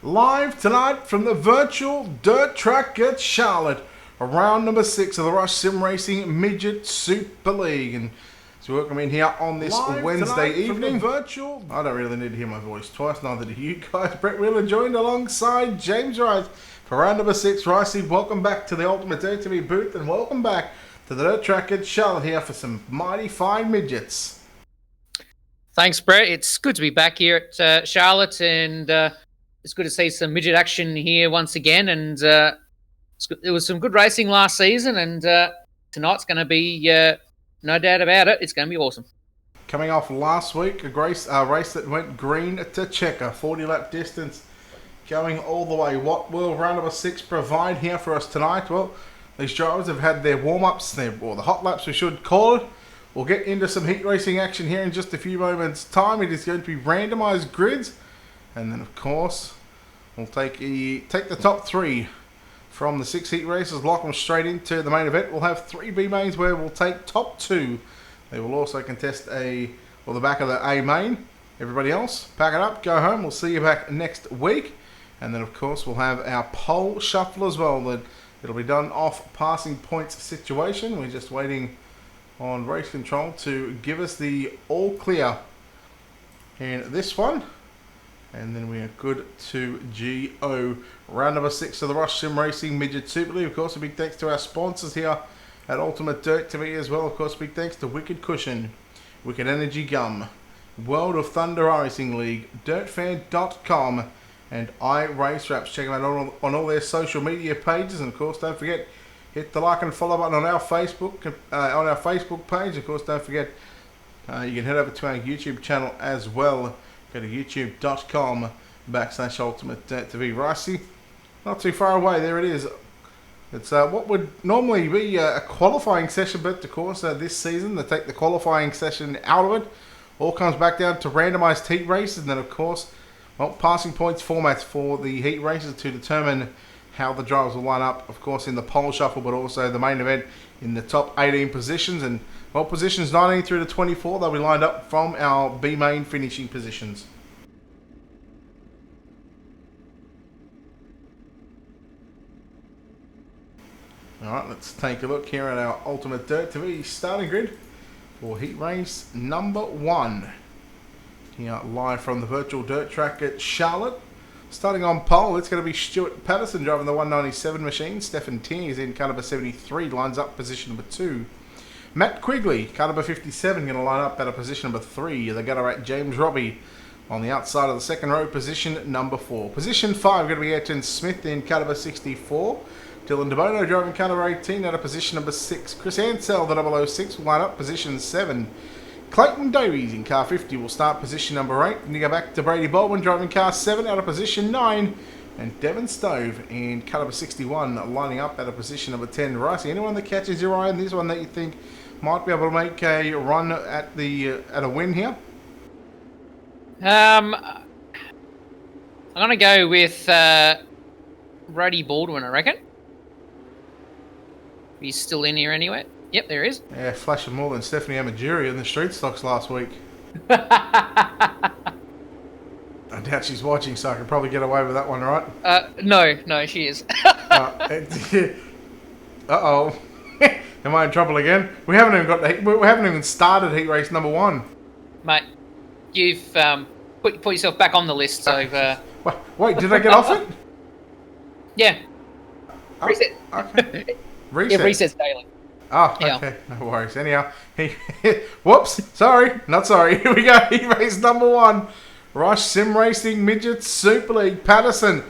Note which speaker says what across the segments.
Speaker 1: Live tonight from the virtual dirt track at Charlotte, round number 6 of the Rush Sim Racing Midget Super League. And so welcome in here on this Wednesday evening. Virtual. I don't really need to hear my voice twice, neither do you guys. Brett Wheeler joined alongside James Rice for round number 6. Ricey, welcome back to the Ultimate DTV booth and welcome back to the dirt track at Charlotte here for some mighty fine midgets.
Speaker 2: Thanks, Brett. It's good to be back here at Charlotte, and it's good to see some midget action here once again. And there was some good racing last season, and tonight's going to be, no doubt about it, it's going to be awesome.
Speaker 1: Coming off last week, a race that went green to checker, 40-lap distance, going all the way. What will round number 6 provide here for us tonight? Well, these drivers have had their warm-ups, or the hot laps we should call it. We'll get into some heat racing action here in just a few moments' time. It is going to be randomised grids. And then, of course, we'll take the top 3 from the 6 heat races, lock them straight into the main event. We'll have 3 B mains where we'll take top 2. They will also contest the back of the A main. Everybody else, pack it up, go home. We'll see you back next week. And then, of course, we'll have our pole shuffle as well. It'll be done off passing points situation. We're just waiting on race control to give us the all clear in this one, and then we are good to go. Round number 6 of the Rush Sim Racing Midget Super League. Of course, a big thanks to our sponsors here at Ultimate Dirt TV as well. Of course, big thanks to Wicked Cushion, Wicked Energy Gum, World of Thunder Racing League, DirtFan.com, and iRaceWraps. Check them out on all their social media pages, and of course, don't forget, hit the like and follow button on our Facebook page. Of course, don't forget, you can head over to our YouTube channel as well. Go to youtube.com/ultimate.tv. Ricey, not too far away. There it is. It's what would normally be a qualifying session, but of course, this season they take the qualifying session out of it. All comes back down to randomised heat races, and then of course, passing points formats for the heat races to determine how the drivers will line up, of course, in the pole shuffle, but also the main event in the top 18 positions. And, well, positions 19 through to 24, they'll be lined up from our B main finishing positions. Alright, let's take a look here at our Ultimate Dirt TV starting grid for heat race number 1. Here, live from the virtual dirt track at Charlotte. Starting on pole, it's going to be Stuart Patterson driving the 197 machine. Stefan Tierney is in car number 73, lines up position number 2. Matt Quigley, car number 57, going to line up at a position number 3. The gutter at James Robbie on the outside of the second row, position number 4. Position 5, going to be Ayrton Smith in car number 64. Dylan DeBono driving car number 18 at a position number 6. Chris Ansell, the 006, will line up position 7. Clayton Davies in car 50 will start position number 8. And you go back to Brady Baldwin driving car 7 out of position 9. And Devon Stove in car number 61 lining up at a position number 10. Ricey, anyone that catches your eye in this one that you think might be able to make a run at a win here?
Speaker 2: I'm going to go with Brady Baldwin, I reckon. He's still in here anyway. Yep, there he is.
Speaker 1: Yeah, flashing more than Stephanie Amagiri in the street stocks last week. I doubt she's watching, so I can probably get away with that one, right?
Speaker 2: No, she is.
Speaker 1: Uh-oh. Am I in trouble again? We haven't even started heat race number 1.
Speaker 2: Mate, you've put yourself back on the list, so...
Speaker 1: Wait, did I get off it?
Speaker 2: Yeah. Reset.
Speaker 1: Okay. Reset.
Speaker 2: It resets daily.
Speaker 1: Oh, okay. No worries. Anyhow, whoops. Sorry. Not sorry. Here we go. Heat race number 1. Rush Sim Racing Midget Super League. Patterson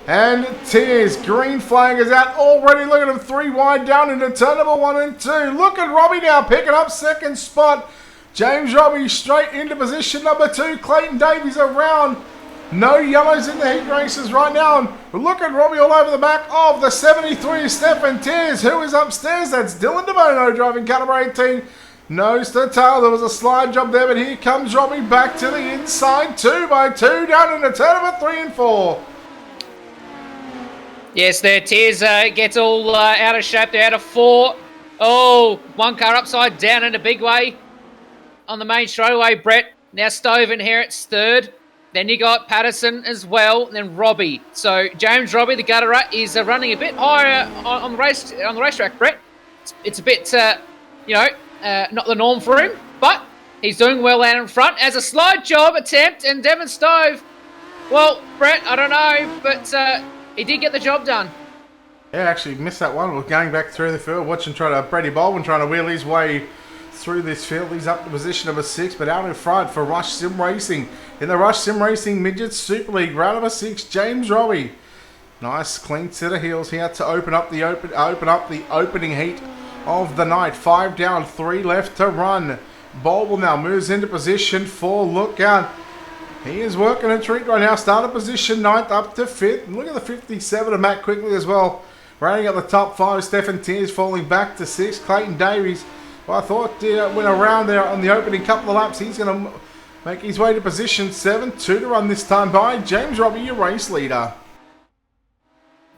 Speaker 1: and Tears. Green flag is out already. Look at him. 3 wide down into turn number 1 and 2. Look at Robbie now picking up second spot. James Robbie straight into position number 2. Clayton Davies around. No yellows in the heat races right now. And look at Robbie all over the back of the 73, Stefan Tiers. Who is upstairs? That's Dylan DeBono driving car number 18. Nose to tail. There was a slide job there, but here comes Robbie back to the inside. 2 by 2 down into turn number 3 and 4.
Speaker 2: Yes, there. Tiers gets all out of shape. They're out of 4. Oh, one car upside down in a big way on the main straightaway. Brett. Now Stove inherits third. Then you got Patterson as well, and then Robbie. So James Robbie, the Gutterer, is running a bit higher on the racetrack, Brett. It's a bit, not the norm for him, but he's doing well out in front as a slide job attempt, and Devon Stove. Well, Brett, I don't know, but he did get the job done.
Speaker 1: Yeah, actually missed that one. We're going back through the field, watching Brady Baldwin trying to wheel his way through this field. He's up to position number 6, but out in front for Rush Sim Racing. In the Rush Sim Racing Midget Super League, round number 6, James Robbie. Nice clean set of heels here to open up the opening heat of the night. 5 down, 3 left to run. Baldwin now moves into position 4. Look out. He is working a treat right now. Started position 9th up to 5th. Look at the 57 of Matt Quickly as well. Running at the top 5, Stephen Tears falling back to 6. Clayton Davies, well, I thought went around there on the opening couple of laps. He's going to make his way to position 7. 2 to run this time by. James Robbie, your race leader.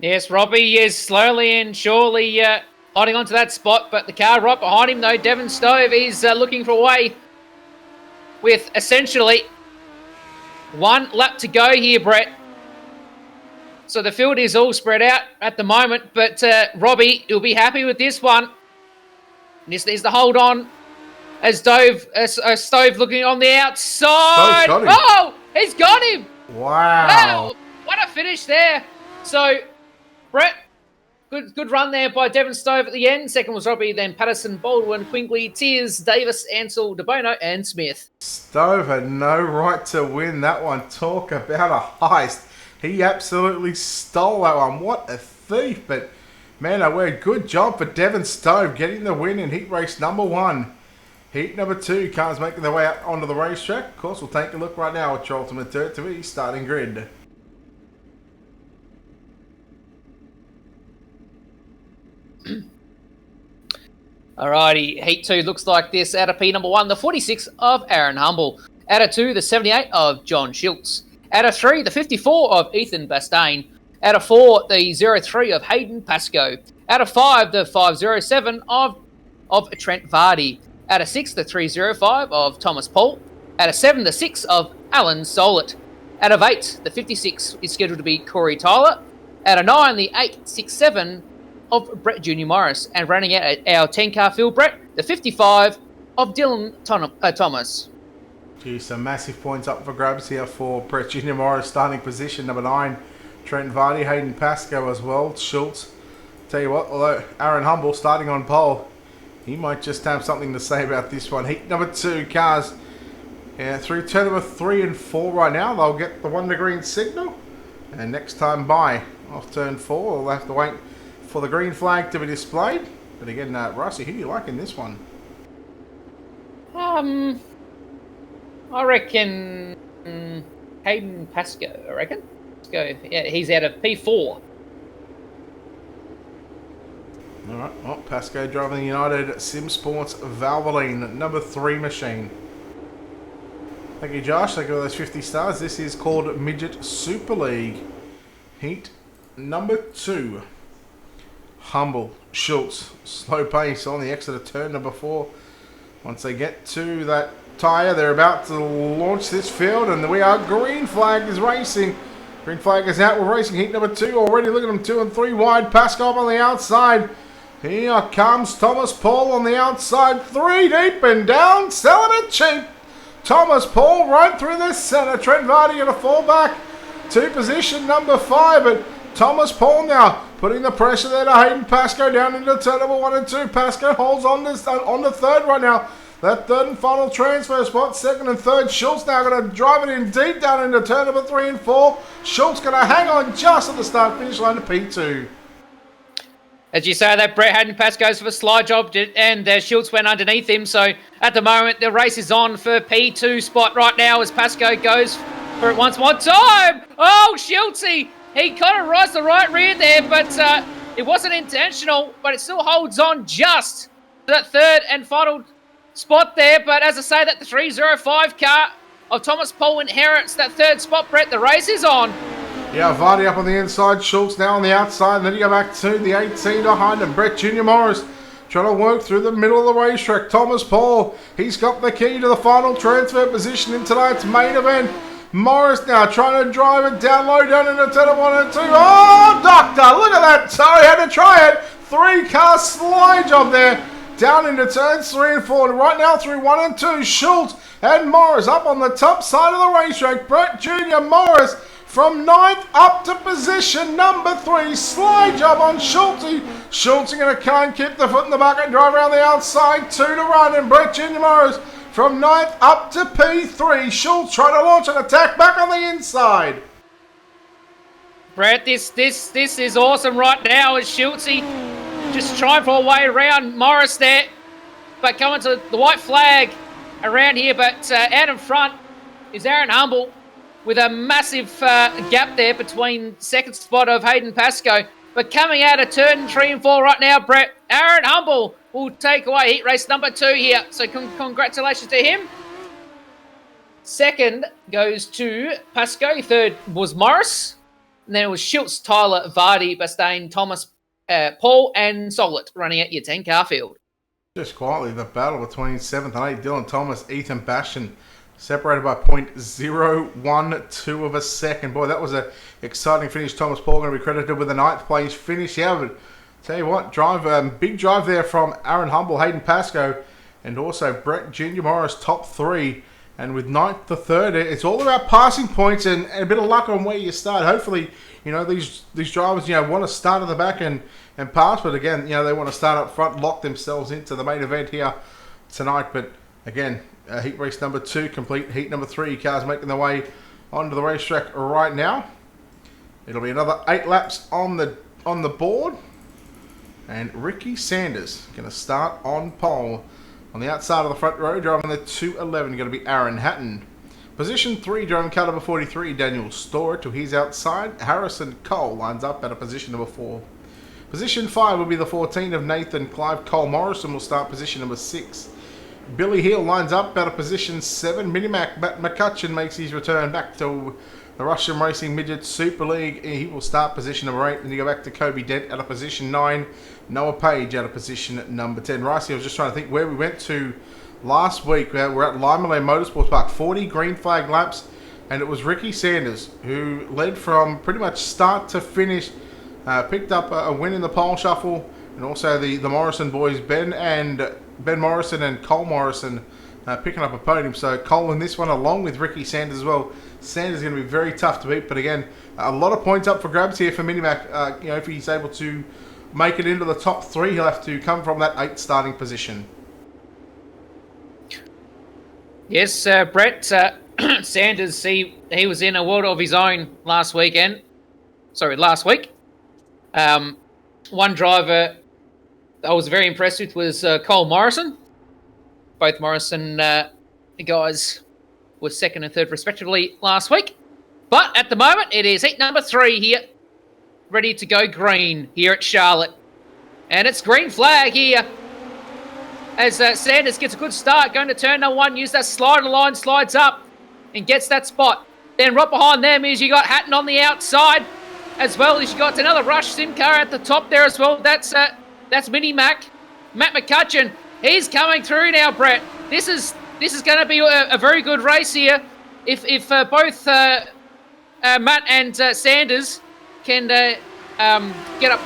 Speaker 2: Yes, Robbie is slowly and surely holding on to that spot, but the car right behind him, though, Devon Stove, is looking for a way with essentially 1 lap to go here, Brett. So the field is all spread out at the moment, but Robbie will be happy with this one. This needs to hold on as Stove looking on the outside. Oh, he's got him.
Speaker 1: Wow.
Speaker 2: What a finish there. So, Brett, good run there by Devon Stove at the end. Second was Robbie, then Patterson, Baldwin, Quigley, Tears, Davis, Ansell, DeBono, and Smith.
Speaker 1: Stove had no right to win that one. Talk about a heist. He absolutely stole that one. What a thief. But, man, good job for Devon Stove getting the win in heat race number 1. Heat number 2, cars making their way out onto the racetrack. Of course, we'll take a look right now at your ultimate territory starting grid.
Speaker 2: Alrighty, Heat 2 looks like this. Out of P number 1, the 46 of Aaron Humble. Out of 2, the 78 of John Schultz. Out of 3, the 54 of Ethan Bastain. Out of 4, the 03 of Hayden Pascoe. Out of 5, the 507 of Trent Vardy. Out of 6, the 305 of Thomas Paul. Out of 7, the 6 of Alan Solet. Out of 8, the 56 is scheduled to be Corey Tyler. Out of 9, the 867 of Brett Junior Morris. And running out at our 10-car field, Brett, the 55 of Dylan Thomas.
Speaker 1: Gee, some massive points up for grabs here for Brett Junior Morris, starting position number 9. Trent Vardy, Hayden Pascoe as well. Schultz. Tell you what, although Aaron Humble starting on pole, he might just have something to say about this one. Heat number 2 cars through turn number 3 and 4 right now. They'll get the 1 to green signal. And next time by, off turn 4, they'll have to wait for the green flag to be displayed. But again, Rossi, who do you like in this one?
Speaker 2: I reckon Hayden Pascoe, I reckon. Let's go. Yeah, he's out of P4.
Speaker 1: Alright, well, Pascoe driving the United Sim Sports Valvoline number 3 machine. Thank you, Josh. Thank you for those 50 stars. This is called Midget Super League. Heat number 2. Humble, Schultz, slow pace on the exit of turn number 4. Once they get to that tyre, they're about to launch this field, and we are green flag is racing. Green flag is out. We're racing heat number 2 already. Look at them, 2 and 3 wide. Pascoe on the outside. Here comes Thomas Paul on the outside. 3 deep and down, selling it cheap. Thomas Paul right through the centre. Trent Vardy going to fall back to position number 5, but Thomas Paul now putting the pressure there to Hayden Pascoe down into turn number 1 and 2. Pascoe holds on to third right now. That third and final transfer spot, second and third. Schultz now going to drive it in deep down into turn number 3 and 4. Schultz going to hang on just at the start-finish line to P2.
Speaker 2: As you say that, Brett Hayden Pass goes for a slide job, and Schultz went underneath him. So at the moment, the race is on for P2 spot right now as Pascoe goes for it once more time. Oh, Schultzy! He kind of rides the right rear there, but it wasn't intentional, but it still holds on just to that third and final spot there. But as I say, that the 305 car of Thomas Paul inherits that third spot, Brett. The race is on.
Speaker 1: Yeah, Vardy up on the inside, Schultz now on the outside, and then you go back to the 18 behind him. Brett Junior Morris trying to work through the middle of the racetrack. Thomas Paul, he's got the key to the final transfer position in tonight's main event. Morris now trying to drive it down low, down into turn 1 and 2. Oh, Doctor, look at that. Sorry, had to try it. 3-car slide job there. Down into turns 3 and 4. Right now through 1 and 2. Schultz and Morris up on the top side of the racetrack. Brett Jr. Morris from 9th up to position number 3. Slide job on Schultz. Schultz going to can't keep the foot in the bucket. Drive around the outside. 2 to run. And Brett Jr. Morris from 9th up to P3. Schultz trying to launch an attack back on the inside.
Speaker 2: Brett, this is awesome right now as Schultz just trying for a way around Morris there. But coming to the white flag around here. But out in front is Aaron Humble with a massive gap there between second spot of Hayden Pascoe. But coming out of turn 3 and 4 right now, Brett, Aaron Humble will take away heat race number 2 here. So congratulations to him. Second goes to Pascoe. Third was Morris. And then it was Schultz, Tyler, Vardy, Bastain, Thomas, Paul, and Solit running at your 10-car field.
Speaker 1: Just quietly, the battle between 7th and 8th, Dylan Thomas, Ethan Bastian, separated by 0.012 of a second. Boy, that was an exciting finish. Thomas Paul going to be credited with the 9th place finish. Yeah, but tell you what, big drive there from Aaron Humble, Hayden Pascoe, and also Brett Jr. Morris, top 3. And with 9th to 3rd, it's all about passing points and a bit of luck on where you start. Hopefully, these drivers, want to start at the back and pass. But again, they want to start up front, lock themselves into the main event here tonight. But again, heat race number 2 complete. Heat number 3, cars making their way onto the racetrack right now. It'll be another 8 laps on the board. And Ricky Sanders going to start on pole. On the outside of the front row, driving the 211, going to be Aaron Hatton. Position 3, driving car number 43, Daniel Storer to his outside. Harrison Cole lines up at a position number 4. Position 5 will be the 14 of Nathan Clive. Cole Morrison will start position number 6. Billy Hill lines up at a position 7. Minimac Matt McCutcheon makes his return back to the Russian Racing Midget Super League. He will start position number 8. Then you go back to Kobe Dent at a position 9. Noah Page at a position number 10. Ricey, I was just trying to think where we went to last week. We're at Limelay Motorsports Park. 40 green flag laps. And it was Ricky Sanders who led from pretty much start to finish. Picked up a win in the pole shuffle. And also the Morrison boys, Ben Morrison and Cole Morrison, picking up a podium. So Cole in this one along with Ricky Sanders as well. Sanders is going to be very tough to beat. But again, a lot of points up for grabs here for Minimac. If he's able to make it into the top 3, he'll have to come from that 8th starting position.
Speaker 2: Yes, Brett, Sanders, he was in a world of his own last week. One driver I was very impressed with was Cole Morrison. Both Morrison guys were 2nd and 3rd respectively last week. But at the moment, it is heat number 3 here. Ready to go green here at Charlotte. And it's green flag here. As Sanders gets a good start, going to turn number 1, use that slider line, slides up and gets that spot. Then right behind them is you got Hatton on the outside, as well as you got another Rush Sim car at the top there as well. That's Mini Mac. Matt McCutcheon, he's coming through now, Brett. This is going to be a very good race here. If both Matt and Sanders can get up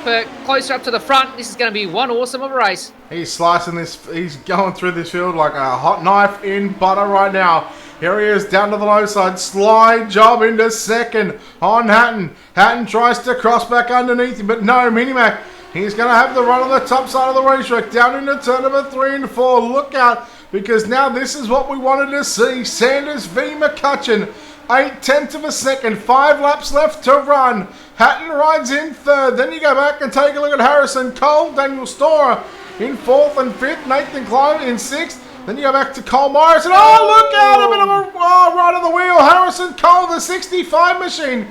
Speaker 2: closer up to the front, this is going to be one awesome of a race.
Speaker 1: He's slicing this. He's going through this field like a hot knife in butter right now. Here he is down to the low side. Slide job into 2nd on Hatton. Hatton tries to cross back underneath him, but no, Minimac. He's going to have the run on the top side of the racetrack down into turn number 3 and 4. Look out, because now this is what we wanted to see. Sanders v. McCutcheon. 8/10 of a second. 5 laps left to run. Hatton rides in 3rd. Then you go back and take a look at Harrison Cole, Daniel Storer in 4th and 5th. Nathan Klein in 6th. Then you go back to Cole Morrison. Oh, look out! A bit of a right of the wheel. Harrison Cole, the 65 machine,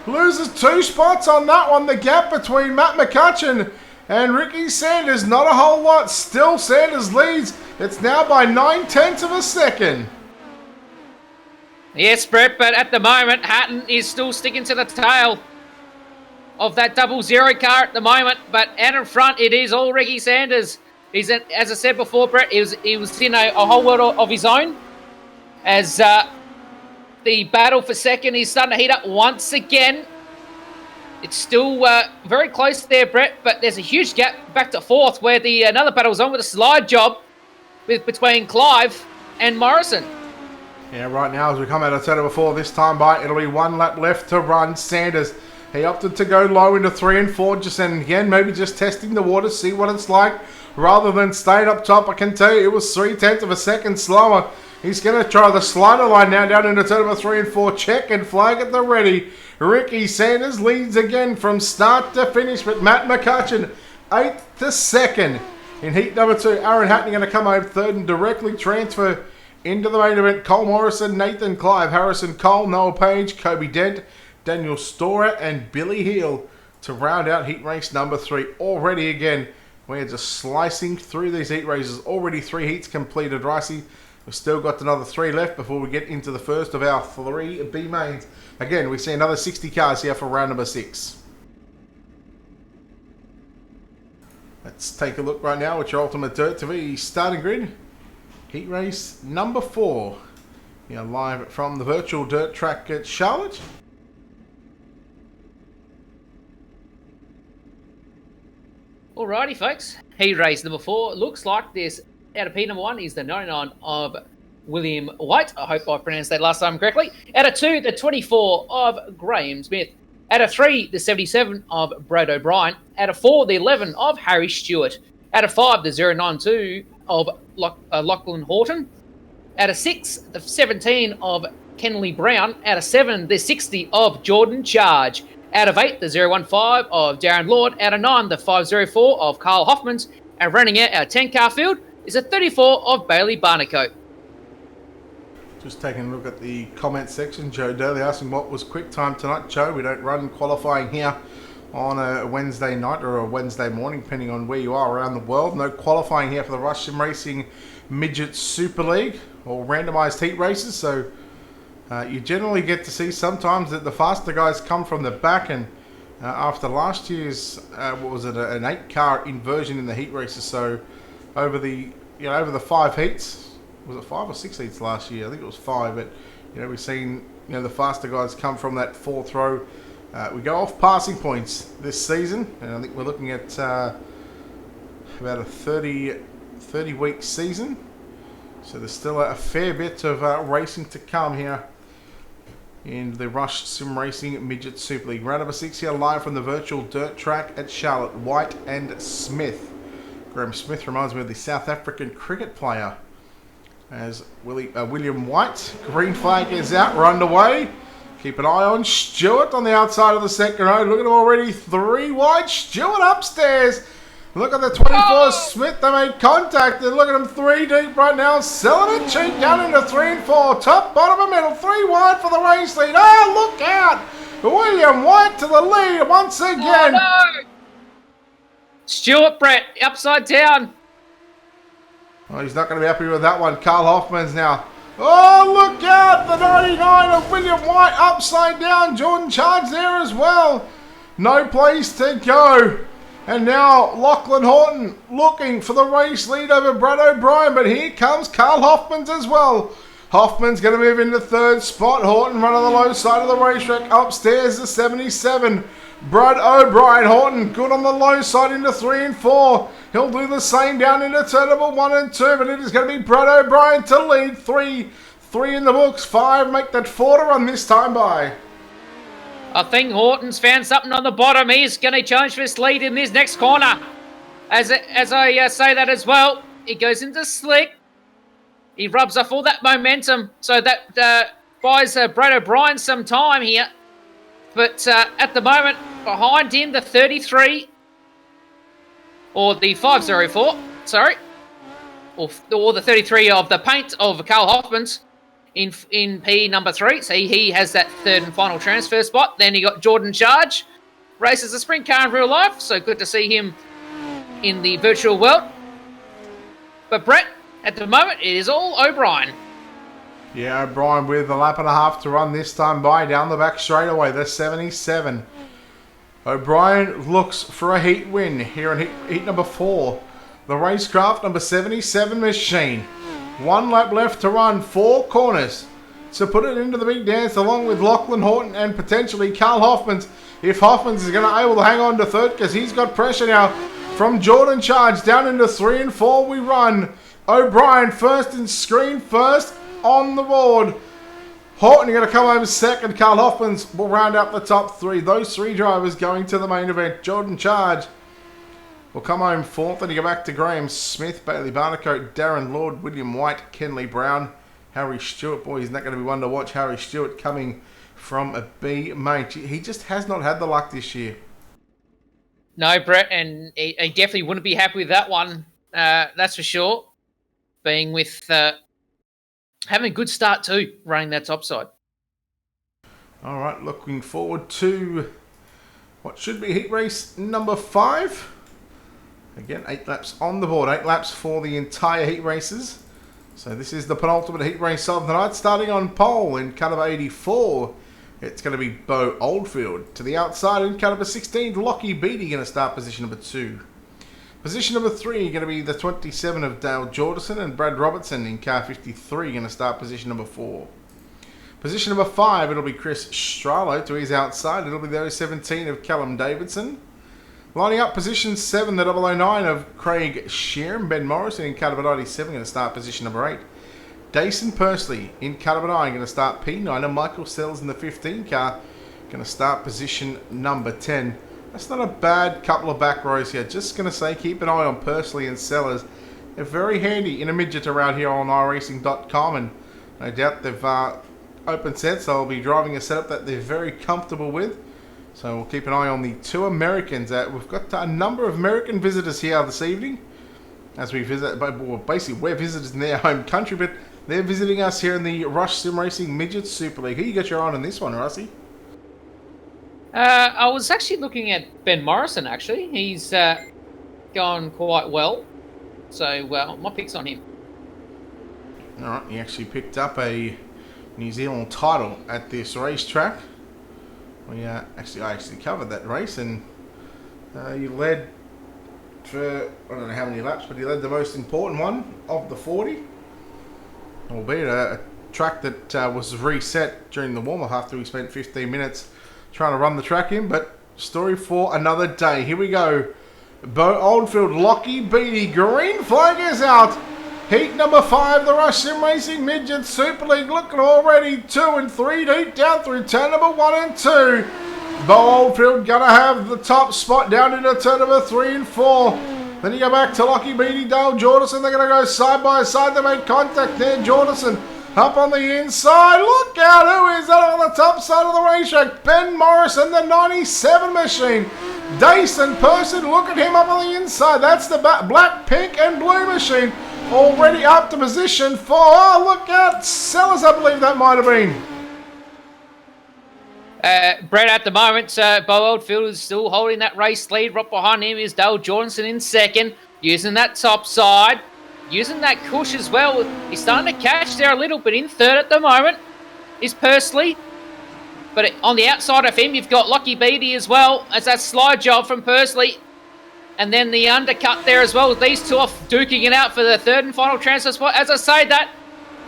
Speaker 1: loses 2 spots on that one. The gap between Matt McCutcheon and Ricky Sanders, not a whole lot. Still, Sanders leads. It's now by 9/10 of a second.
Speaker 2: Yes, Brett, but at the moment, Hatton is still sticking to the tail of that 00 car at the moment. But out in front, it is all Ricky Sanders. As I said before, Brett, he was in a whole world of his own. As The battle for second is starting to heat up once again. It's still very close there, Brett, but there's a huge gap back to fourth where another battle's on with a slide job between Clive and Morrison.
Speaker 1: Yeah, right now as we come out of turn number 4 this time by, it'll be 1 lap left to run. Sanders, he opted to go low into 3 and 4, and again, maybe just testing the water, see what it's like, rather than staying up top. I can tell you, it was 0.3 of a second slower. He's going to try the slider line now down into turn number 3 and 4. Check and flag at the ready. Ricky Sanders leads again from start to finish, but Matt McCutcheon 8th to 2nd. In heat number 2, Aaron Hatton going to come home 3rd and directly transfer into the main event. Cole Morrison, Nathan Clive, Harrison Cole, Noah Page, Kobe Dent, Daniel Storer, and Billy Heel to round out heat race number 3. Already again, we're just slicing through these heat races. Already 3 heats completed, Ricey. We've still got another 3 left before we get into the first of our 3 B mains. Again, we see another 60 cars here for round number 6. Let's take a look right now at your Ultimate Dirt TV starting grid. Heat race number 4. Here live from the virtual dirt track at Charlotte.
Speaker 2: Alrighty, folks. Heat race number 4. Looks like this out of P number 1 is the 99 of William White. I hope I pronounced that last time correctly. Out of 2, the 24 of Graham Smith. Out of 3, the 77 of Brad O'Brien. Out of 4, the 11 of Harry Stewart. Out of 5, the 092 of Lachlan Horton. Out of 6, the 17 of Kenley Brown. Out of 7, the 60 of Jordan Charge. Out of 8, the 015 of Darren Lord. Out of 9, the 504 of Carl Hoffmans. And running out our 10-car field is a 34 of Bailey Barnacote.
Speaker 1: Just taking a look at the comment section. Joe Daly asking what was quick time tonight. Joe, we don't run qualifying here on a Wednesday night or a Wednesday morning, depending on where you are around the world. No qualifying here for the Rush Sim Racing Midget Super League or randomised heat races. So you generally get to see sometimes that the faster guys come from the back. And after last year's, what was it, an 8-car inversion in the heat races. So over the 5 heats. Was it 5 or 6 heats last year? I think it was 5, but we've seen the faster guys come from that 4th row. We go off passing points this season, and I think we're looking at about a 30-week season. So there's still a fair bit of racing to come here in the Rush Sim Racing Midget Super League. Round number 6 here live from the virtual dirt track at Charlotte. White and Smith. Graham Smith reminds me of the South African cricket player. As William White, green flag is out, we're underway. Keep an eye on Stewart on the outside of the second row. Look at him already, 3 wide. Stewart upstairs. Look at the 24 Smith, they made contact. And look at him 3 deep right now. Selling it cheap down into 3 and 4. Top, bottom and middle, 3 wide for the race lead. Oh, look out. William White to the lead once again.
Speaker 2: Oh, no. Stewart, Brett, upside down.
Speaker 1: Oh, he's not going to be happy with that one. Carl Hoffman's now. Oh, look out! The 99 of William White upside down. Jordan Charge there as well. No place to go. And now Lachlan Horton looking for the race lead over Brad O'Brien. But here comes Carl Hoffman's as well. Hoffman's going to move into 3rd spot. Horton run on the low side of the racetrack. Upstairs the 77. Brad O'Brien, Horton, good on the low side into 3 and 4. He'll do the same down into turn number 1 and 2, but it is going to be Brad O'Brien to lead. 3 in the books, 5 make that 4 to run this time by.
Speaker 2: I think Horton's found something on the bottom. He's going to challenge for his lead in this next corner. As I say that as well, he goes into slick. He rubs off all that momentum, so that buys Brad O'Brien some time here. But at the moment, behind him, the 33, or the 504, sorry, or the 33 of the paint of Carl Hoffman's in P number 3. So he has that 3rd and final transfer spot. Then you got Jordan Charge, races a sprint car in real life, so good to see him in the virtual world. But Brett, at the moment, it is all O'Brien.
Speaker 1: Yeah, O'Brien with a lap and a half to run this time by down the back straightaway, the 77. O'Brien looks for a heat win here in heat number 4. The racecraft number 77 machine. 1 lap left to run, 4 corners. to put it into the big dance along with Lachlan Horton and potentially Carl Hoffmans. If Hoffmans is going to able to hang on to third because he's got pressure now from Jordan Charge down into 3 and 4 we run. O'Brien first and Screen first on the board. Horton going to come home second. Carl Hoffmans will round out the top 3. Those 3 drivers going to the main event. Jordan Charge will come home fourth, and you go back to Graham Smith, Bailey Barnacote, Darren Lord, William White, Kenley Brown, Harry Stewart. Boy, isn't that going to be one to watch? Harry Stewart coming from a B main. He just has not had the luck this year.
Speaker 2: No, Brett, and he definitely wouldn't be happy with that one. That's for sure. Being with having a good start too, running that top side.
Speaker 1: All right, looking forward to what should be heat race number 5. Again, 8 laps on the board, 8 laps for the entire heat races. So this is the penultimate heat race of the night, starting on pole in car number 84. It's going to be Bo Oldfield. To the outside in car number 16, Lockie Beattie going to start position number 2. Position number 3 going to be the 27 of Dale Jordison, and Brad Robertson in car 53 going to start position number 4. Position number 5, it'll be Chris Stralo. To his outside, it'll be the 17 of Callum Davidson. Lining up position 7, the 009 of Craig Sheeran. Ben Morrison in car number 97 going to start position number 8. Dason Pursley in car number 9 going to start P9, and Michael Sells in the 15 car going to start position number 10. That's not a bad couple of back rows here. Just going to say keep an eye on Pursley and Sellers. They're very handy in a midget around here on iRacing.com, and no doubt they've open sets. They'll be driving a setup that they're very comfortable with. So we'll keep an eye on the 2 Americans. We've got a number of American visitors here this evening as we visit. Well, basically, we're visitors in their home country, but they're visiting us here in the Rush Sim Racing Midget Super League. Who you got your eye on this one, Russie?
Speaker 2: I was actually looking at Ben Morrison, actually. He's gone quite well. So, my pick's on him.
Speaker 1: All right, he actually picked up a New Zealand title at this racetrack. I actually covered that race, and he led for, I don't know how many laps, but he led the most important one of the 40. Albeit a track that was reset during the warm-up after we spent 15 minutes trying to run the track in, but story for another day. Here we go. Bo Oldfield, Lockie Beattie, green flag is out. Heat number 5, the Rush Sim Racing Midget Super League, looking already 2 and 3 deep down through turn number 1 and 2. Bo Oldfield gonna have the top spot down into turn number 3 and 4. Then you go back to Lockie Beattie, Dale Jordison. They're gonna go side by side. They made contact there. Jordison up on the inside. Look out, who is that on the top side of the racetrack? Ben Morrison, the 97 machine. Dason Person, look at him up on the inside. That's the black, pink, and blue machine. Already up to position 4. Oh, look out. Sellers, I believe that might have been.
Speaker 2: Brett, at the moment, Bo Oldfield is still holding that race lead. Right behind him is Dale Jordanson in second, using that top side, using that cush as well. He's starting to catch there a little bit. In third at the moment is Pursley. But on the outside of him, you've got Lockie Beattie as well, as that slide job from Pursley. And then the undercut there as well. These two off duking it out for the third and final transfer spot. As I say that,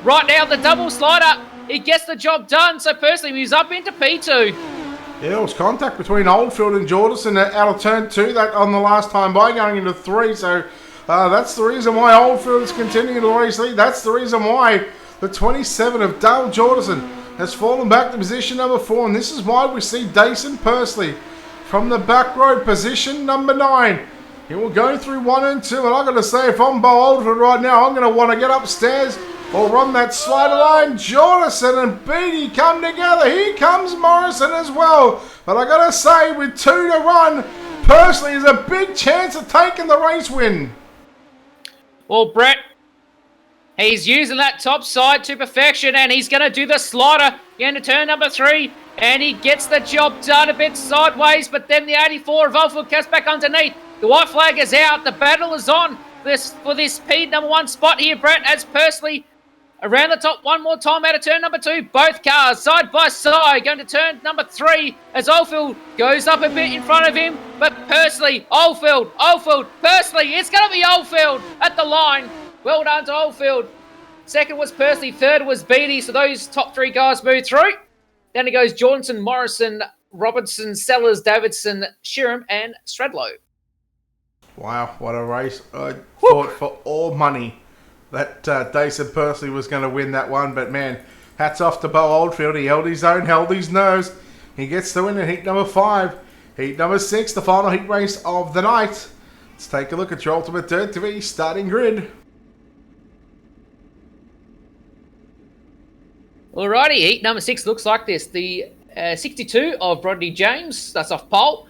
Speaker 2: right now the double slider, it gets the job done. So Pursley moves up into P2.
Speaker 1: Yeah, there was contact between Oldfield and Jordison out of turn 2 that on the last time by going into 3. So that's the reason why Oldfield is continuing to race lead. That's the reason why the 27 of Dale Jordison has fallen back to position number 4. And this is why we see Dason Pursley from the back row, position number 9. He will go through 1 and 2, and I've got to say, if I'm Bo Oldfield right now, I'm going to want to get upstairs or run that slider line. Jordison and Beattie come together. Here comes Morrison as well. But I've got to say, with 2 to run, Pursley is a big chance of taking the race win.
Speaker 2: Well, Brett, he's using that top side to perfection, and he's going to do the slider into turn number 3. And he gets the job done a bit sideways, but then the 84 of Oldfield cuts back underneath. The white flag is out. The battle is on for this P number 1 spot here, Brett, as Pursley around the top one more time out of turn number 2. Both cars side by side going to turn number 3 as Oldfield goes up a bit in front of him. But Pursley, Oldfield, Pursley. It's going to be Oldfield at the line. Well done to Oldfield. Second was Percy. Third was Beatty. So those top three guys moved through. Then it goes Jordanson, Morrison, Robertson, Sellers, Davidson, Sheeran, and Stradlow.
Speaker 1: Wow, what a race. I thought for all money that Dason Percy was going to win that one. But, man, hats off to Bo Oldfield. He held his own, held his nose. He gets the win in heat number 5. Heat number 6, the final heat race of the night. Let's take a look at your Ultimate Dirt TV starting grid.
Speaker 2: Alrighty, heat number 6 looks like this. The 62 of Rodney James, that's off pole.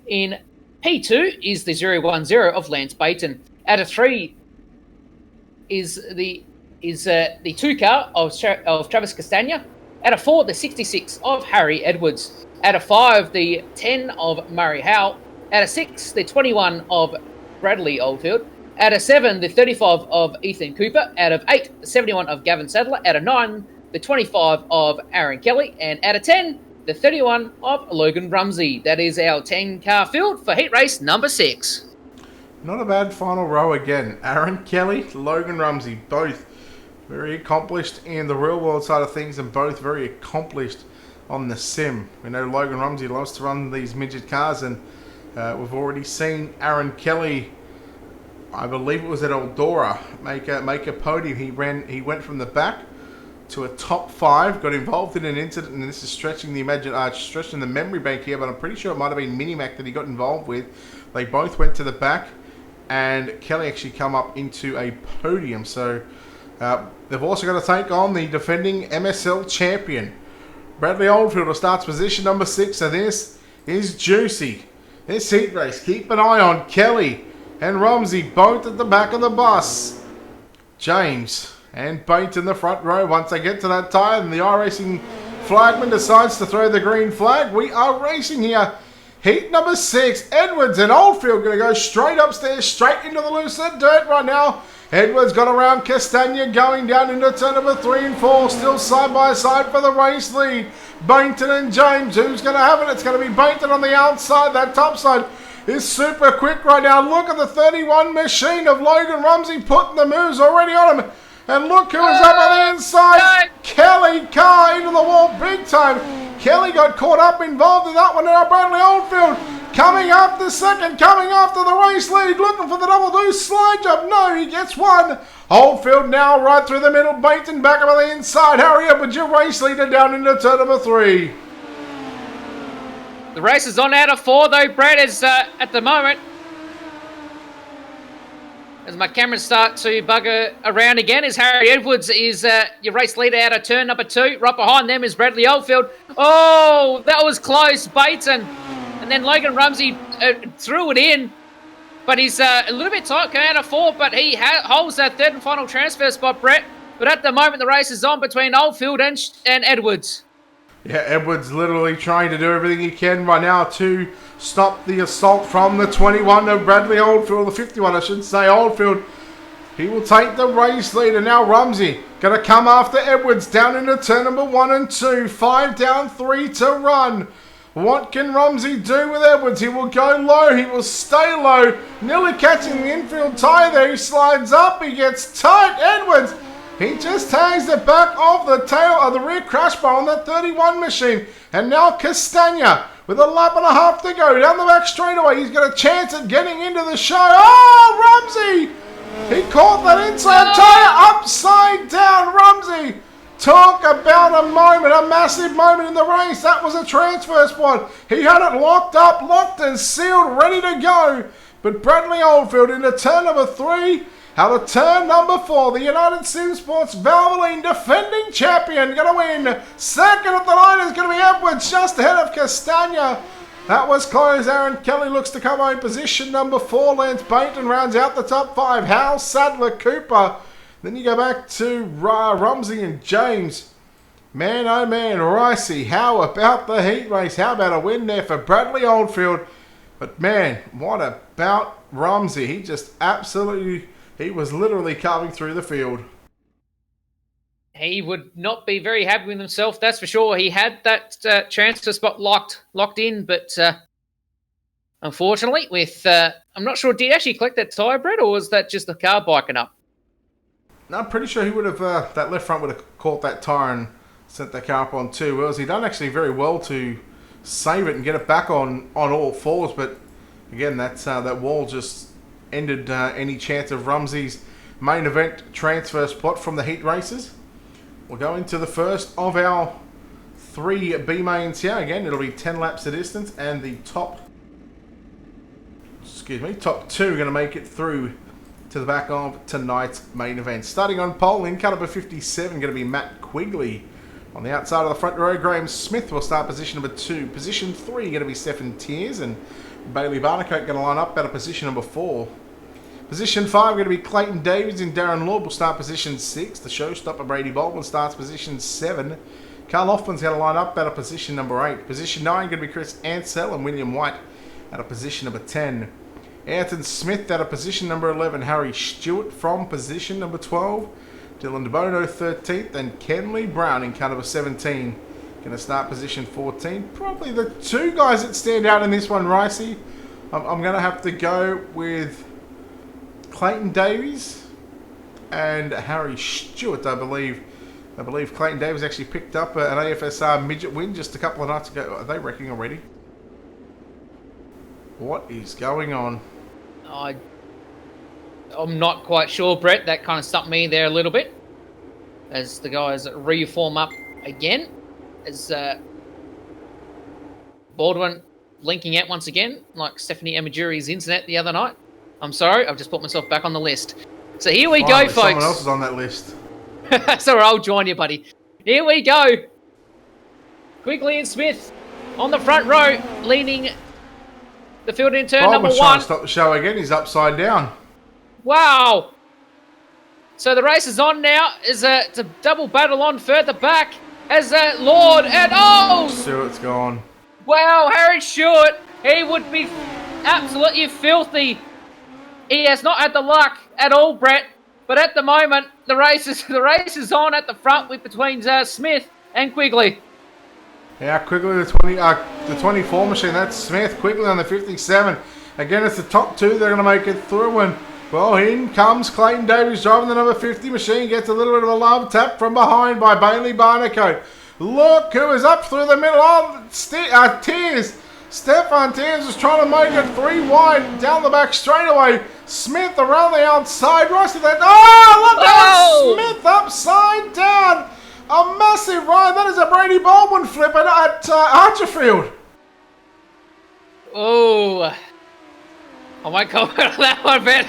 Speaker 2: In P2 is the 010 of Lance Baton. Out of 3 is the 2 car of Travis Castagna. Out of 4, the 66 of Harry Edwards. Out of 5, the 10 of Murray Howell. Out of 6, the 21 of Bradley Oldfield. Out of 7, the 35 of Ethan Cooper. Out of 8, the 71 of Gavin Sadler. Out of 9, the 25 of Aaron Kelly. And out of 10, the 31 of Logan Rumsey. That is our 10-car field for heat race number 6.
Speaker 1: Not a bad final row again. Aaron Kelly, Logan Rumsey, both very accomplished in the real world side of things and both very accomplished on the sim. We know Logan Rumsey loves to run these midget cars, and we've already seen Aaron Kelly, I believe it was at Eldora, make a podium. He went from the back to a top 5, got involved in an incident, and this is stretching the memory bank here, but I'm pretty sure it might have been Minimac that he got involved with. They both went to the back, and Kelly actually come up into a podium. So they've also got to take on the defending MSL champion. Bradley Oldfield starts position number 6, so this is juicy. This heat race, keep an eye on Kelly and Rumsey, both at the back of the bus. James and Bate in the front row. Once they get to that tyre and the iRacing flagman decides to throw the green flag, we are racing here. Heat number 6, Edwards and Oldfield going to go straight upstairs, straight into the looser dirt right now. Edwards got around Castagna, going down into turn number 3 and 4, still side by side for the race lead. Bainton and James, who's going to have it? It's going to be Bainton on the outside. That top side is super quick right now. Look at the 31 machine of Logan Rumsey putting the moves already on him. And look who is up on the inside. Kelly Carr into the wall big time. Kelly got caught up involved in that one. Now Bradley Oldfield coming after second, coming after the race lead, looking for the double deuce slide jump. No, he gets one. Oldfield now right through the middle. Bainton back up on the inside. Hurry up with your race leader down into turn number 3.
Speaker 2: The race is on out of 4 though, Brad, is at the moment. As my cameras start to bugger around again, as Harry Edwards is your race leader out of turn number 2. Right behind them is Bradley Oldfield. Oh, that was close, Baton. And then Logan Rumsey threw it in. But he's a little bit tight coming out of 4, but he holds that third and final transfer spot, Brett. But at the moment, the race is on between Oldfield and Edwards.
Speaker 1: Yeah, Edwards literally trying to do everything he can right now to stop the assault from the 21 of Bradley Oldfield, the 51 I should say. Oldfield, he will take the race lead, and now Rumsey going to come after Edwards down into turn number 1 and 2. 5 down, 3 to run. What can Rumsey do with Edwards? He will go low, he will stay low, nearly catching the infield tyre there. He slides up, he gets tight. Edwards, he just tags the back of the tail of the rear crash bar on that 31 machine. And now Castagna with a lap and a half to go down the back straightaway. He's got a chance at getting into the show. Oh, Rumsey! He caught that inside tyre upside down. Rumsey, talk about a moment, a massive moment in the race. That was a transfer spot. He had it locked up, locked and sealed, ready to go. But Bradley Oldfield into turn number 3. Out of turn number 4, the United Sim Sports Valvoline defending champion going to win. Second at the line is going to be Edwards, just ahead of Castagna. That was close. Aaron Kelly looks to come on position number 4. Lance Bainton rounds out the top 5. Hal Sadler, Cooper. Then you go back to Rumsey and James. Man, oh man, Ricey, how about the heat race? How about a win there for Bradley Oldfield? But man, what about Rumsey? He just absolutely... He was literally carving through the field.
Speaker 2: He would not be very happy with himself, that's for sure. He had that transfer spot locked in, but unfortunately, with I'm not sure, did he actually collect that tyre, Brett, or was that just the car biking up?
Speaker 1: No, I'm pretty sure he would have, that left front would have caught that tire and sent that car up on 2 wheels. He done actually very well to save it and get it back on all fours, but again, that wall just ended any chance of Rumsey's main event transfer spot from the heat races. We'll go into the first of our 3 B mains here. Again, it'll be 10 laps of distance, and the top 2 are going to make it through to the back of tonight's main event. Starting on pole in car number 57, going to be Matt Quigley. On the outside of the front row, Graham Smith will start position number 2. Position 3 going to be Stefan Tiers, and Bailey Barnacote going to line up out of position number 4. Position 5 going to be Clayton Davies, and Darren Lord will start position 6. The showstopper Brady Baldwin starts position 7. Carl Hoffman's going to line up out of position number 8. Position 9 going to be Chris Ansell and William White out of position number 10. Anton Smith out of position number 11. Harry Stewart from position number 12. Dylan DeBono 13th, and Kenley Brown in car number 17. Going to start position 14. Probably the 2 guys that stand out in this one, Ricey. I'm going to have to go with Clayton Davies and Harry Stewart, I believe. I believe Clayton Davies actually picked up an AFSR midget win just a couple of nights ago. Are they wrecking already? What is going on?
Speaker 2: I'm not quite sure, Brett. That kind of stumped me there a little bit. As the guys reform up again. As Baldwin linking out once again, like Stephanie Amajuri's internet the other night. I'm sorry, I've just put myself back on the list. So here we go, folks.
Speaker 1: Someone else is on that list.
Speaker 2: So I'll join you, buddy. Here we go. Quigley and Smith on the front row, leaning the field in turn number 1.
Speaker 1: Trying to stop the show again. He's upside down.
Speaker 2: Wow. So the race is on now. It's a double battle on further back as Lord and
Speaker 1: Stewart's gone.
Speaker 2: Wow, Harry Stewart. He would be absolutely filthy. He has not had the luck at all, Brett. But at the moment, the race is on at the front with between Smith and Quigley.
Speaker 1: Yeah, Quigley the 24 machine. That's Smith. Quigley on the 57. Again, it's the top 2. They're going to make it through, and well, in comes Clayton Davies driving the number 50 machine. Gets a little bit of a love tap from behind by Bailey Barnacote. Look who is up through the middle. Tiers. Stefan Tiers is trying to make it 3 wide down the back straightaway. Smith around the outside. Right to that. Oh, look at Smith upside down. A massive ride. That is a Brady Baldwin flip at Archerfield.
Speaker 2: Oh, I won't comment on that one, but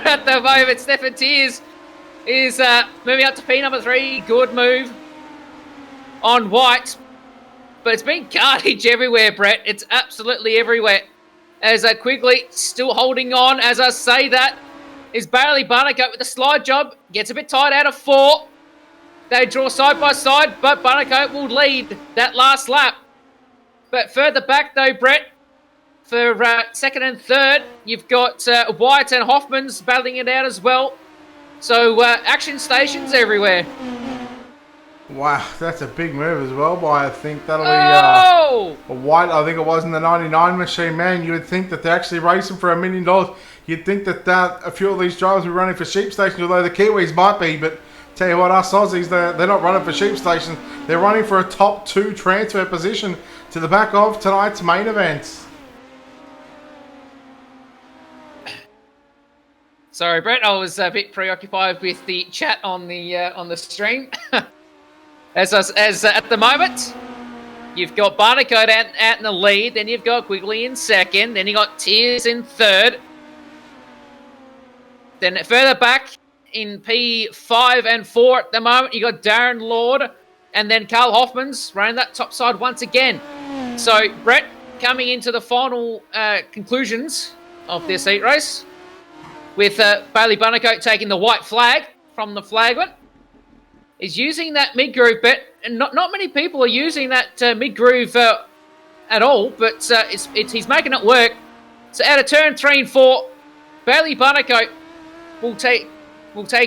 Speaker 2: at the moment, Stefan Tiers is moving up to P number 3. Good move on White. But it's been carnage everywhere, Brett. It's absolutely everywhere. As Quigley still holding on. As I say that, is Bailey Barnacote with the slide job. Gets a bit tight out of 4. They draw side by side, but Barnacote will lead that last lap. But further back, though, Brett, for second and third, you've got White and Hoffman's battling it out as well. So action stations everywhere.
Speaker 1: Wow, that's a big move as well, boy. I think that'll be a White. I think it was in the 99 machine, man. You would think that they're actually racing for $1 million. You'd think that a few of these drivers were running for sheep stations, although the Kiwis might be. But tell you what, us Aussies, they're not running for sheep stations. They're running for a top 2 transfer position to the back of tonight's main event.
Speaker 2: Sorry, Brett. I was a bit preoccupied with the chat on the stream. As at the moment, you've got Barnacote out in the lead, then you've got Quigley in second, then you got Tiers in third. Then further back in P5 and 4 at the moment, you got Darren Lord, and then Carl Hoffman's running that top side once again. So Brett, coming into the final conclusions of this heat race, with Bailey Barnacote taking the white flag from the flagman. Is using that mid-groove bit, and not many people are using that mid-groove at all, but he's making it work. So out of turn 3 and 4, Bailey Barnacote will take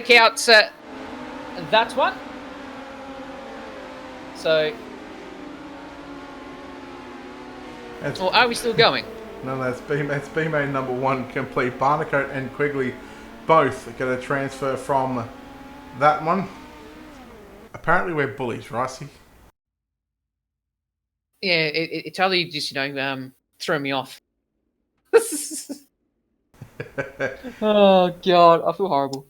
Speaker 2: out that one. So, or are we still going?
Speaker 1: No, that's B main number 1 complete. Barnacote and Quigley both are going to transfer from that one. Apparently we're bullies, Ricey.
Speaker 2: Yeah, it totally just, threw me off. Oh, God. I feel horrible.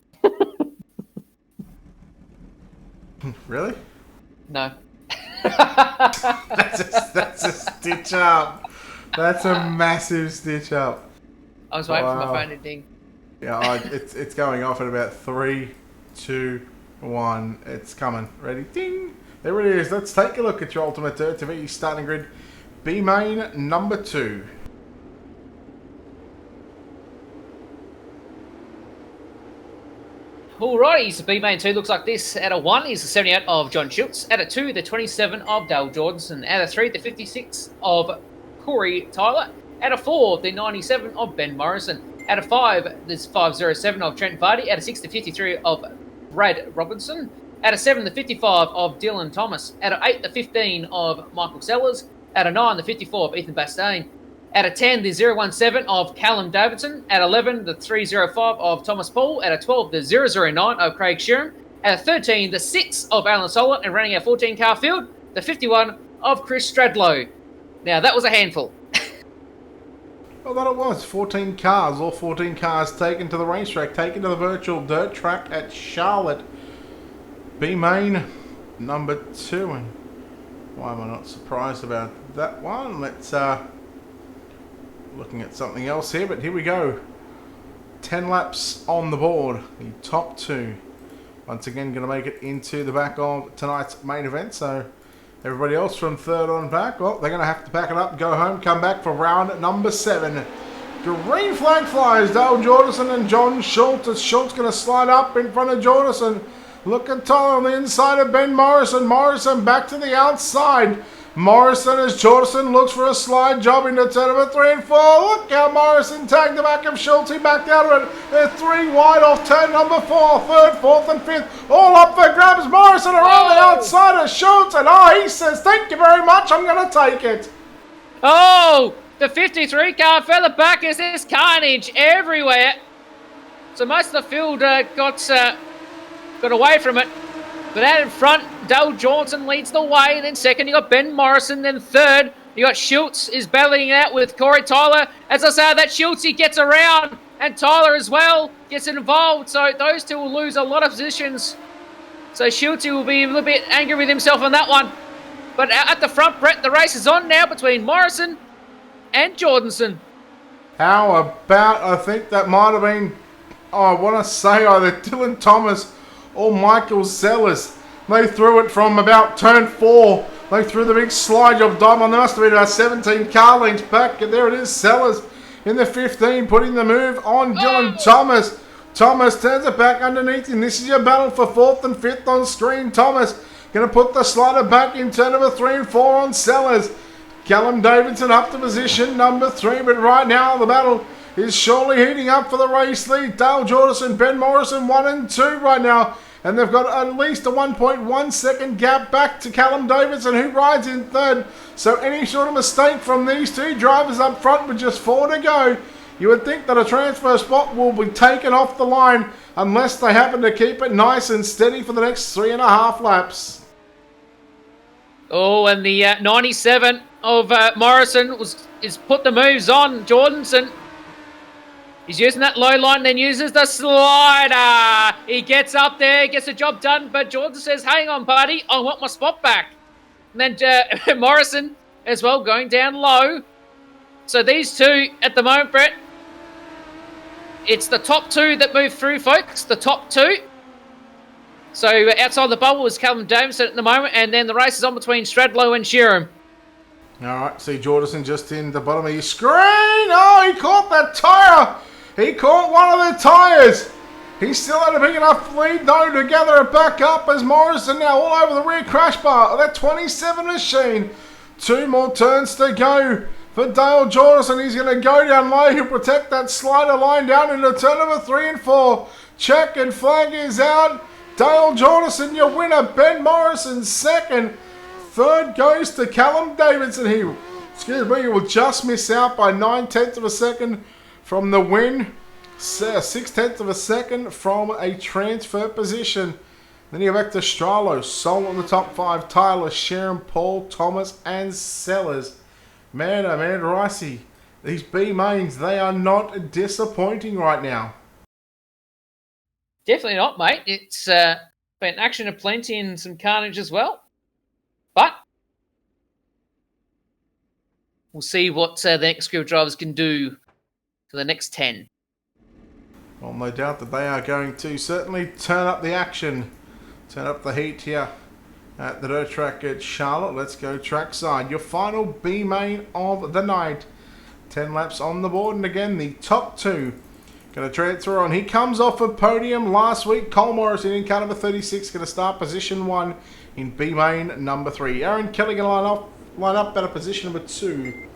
Speaker 1: Really?
Speaker 2: No.
Speaker 1: That's a stitch up. That's a massive stitch up.
Speaker 2: I was waiting for my
Speaker 1: Wow.
Speaker 2: phone to ding.
Speaker 1: Yeah, it's going off in about 3, 2, 1. It's coming. Ready? Ding! There it is. Let's take a look at your Ultimate Dirt TV starting grid. B main number 2.
Speaker 2: Alrighty, so B main 2 looks like this. Out of 1 is the 78 of John Schultz. Out of 2, the 27 of Dale Jordanson. Out of 3, the 56 of Corey Tyler. Out of 4, the 97 of Ben Morrison. Out of 5, there's 507 of Trent Vardy. Out of 6, the 53 of Brad Robinson. Out of 7, the 55 of Dylan Thomas. Out of 8, the 15 of Michael Sellers. Out of 9, the 54 of Ethan Bastain. Out of 10, the 017 of Callum Davidson. Out of 11, the 305 of Thomas Paul. Out of 12, the 009 of Craig Sheeran. Out of 13, the 6 of Alan Solent. And running our 14-car field, the 51 of Chris Stradlow. Now, that was a handful.
Speaker 1: Well, that it was. 14 cars. All 14 cars taken to the racetrack. Taken to the virtual dirt track at Charlotte. B main number 2. And why am I not surprised about that one? Let's looking at something else here, but here we go. 10 laps on the board. The top 2 once again going to make it into the back of tonight's main event. So everybody else from 3rd on back, well, they're going to have to pack it up, go home, come back for round number 7. Green flag flies. Dale Jordanson and John Schultz. Schultz going to slide up in front of Jordanson. Look at Tyler on the inside of Ben Morrison. Morrison back to the outside. Morrison as Jordanson looks for a slide job into turn number 3 and 4. Look how Morrison tagged the back of Schultz. He backed out of it. They're 3 wide off turn number 4. 3rd, 4th and 5th. All up for grabs. Morrison around the outside of Schultz. And he says, thank you very much. I'm going to take it.
Speaker 2: Oh, the 53 car fell back as there's carnage everywhere. So most of the field got away from it. But out in front, Dale Johnson leads the way. Then second, you got Ben Morrison. Then third, you got Schultz is battling out with Corey Tyler. As I say, that Schultz, he gets around. And Tyler as well gets involved. So those two will lose a lot of positions. So Schultz will be a little bit angry with himself on that one. But at the front, Brett, the race is on now between Morrison and Jordanson.
Speaker 1: How about, I think that might have been, I want to say either Dylan Thomas or Michael Sellers. They threw it from about turn 4. They threw the big slide job diamond. There must have been about 17 car lengths back. And there it is, Sellers in the 15, putting the move on Dylan Thomas. Thomas turns it back underneath him. This is your battle for 4th and 5th on screen. Thomas going to put the slider back in turn number 3 and 4 on Sellers. Callum Davidson up to position number 3. But right now the battle is surely heating up for the race lead. Dale Jordanson, Ben Morrison 1 and 2 right now. And they've got at least a 1.1 second gap back to Callum Davidson, who rides in 3rd. So any sort of mistake from these 2 drivers up front with just 4 to go, you would think that a transfer spot will be taken off the line unless they happen to keep it nice and steady for the next 3.5 laps.
Speaker 2: Oh, and the 97 of Morrison is put the moves on Jordanson. He's using that low line, then uses the slider. He gets up there, gets the job done, but Jordan says, hang on, buddy, I want my spot back. And then Morrison as well going down low. So these 2 at the moment, Brett, it's the top 2 that move through, folks, the top 2. So outside the bubble is Callum Davidson at the moment, and then the race is on between Stradlow and Sheeran.
Speaker 1: All right, see Jordanson just in the bottom of your screen. Oh, he caught that tyre. He caught one of the tyres. He still had a big enough lead, though, to gather it back up as Morrison now all over the rear crash bar of that 27 machine. 2 more turns to go for Dale Jordanson. He's going to go down low. He'll protect that slider line down into turn number 3 and 4. Check and flag is out. Dale Jordanson, your winner. Ben Morrison, 2nd. 3rd goes to Callum Davidson. He will just miss out by 9/10 of a second from the win. 6/10 of a second from a transfer position. Then you go back to Stralo, Sol in the top 5, Tyler, Sharon, Paul, Thomas, and Sellers. Man, oh man, Ricey, these B mains, they are not disappointing right now.
Speaker 2: Definitely not, mate. It's been action aplenty and some carnage as well. But we'll see what the next group of drivers can do for the next 10.
Speaker 1: Well, no doubt that they are going to certainly turn up the action, turn up the heat here at the dirt track at Charlotte. Let's go trackside. Your final B main of the night. 10 laps on the board, and again, the top 2 going to transfer on. He comes off a podium last week. Cole Morrison in car number 36, going to start position 1 in B main number 3. Aaron Kelly going to line up at a position number 2.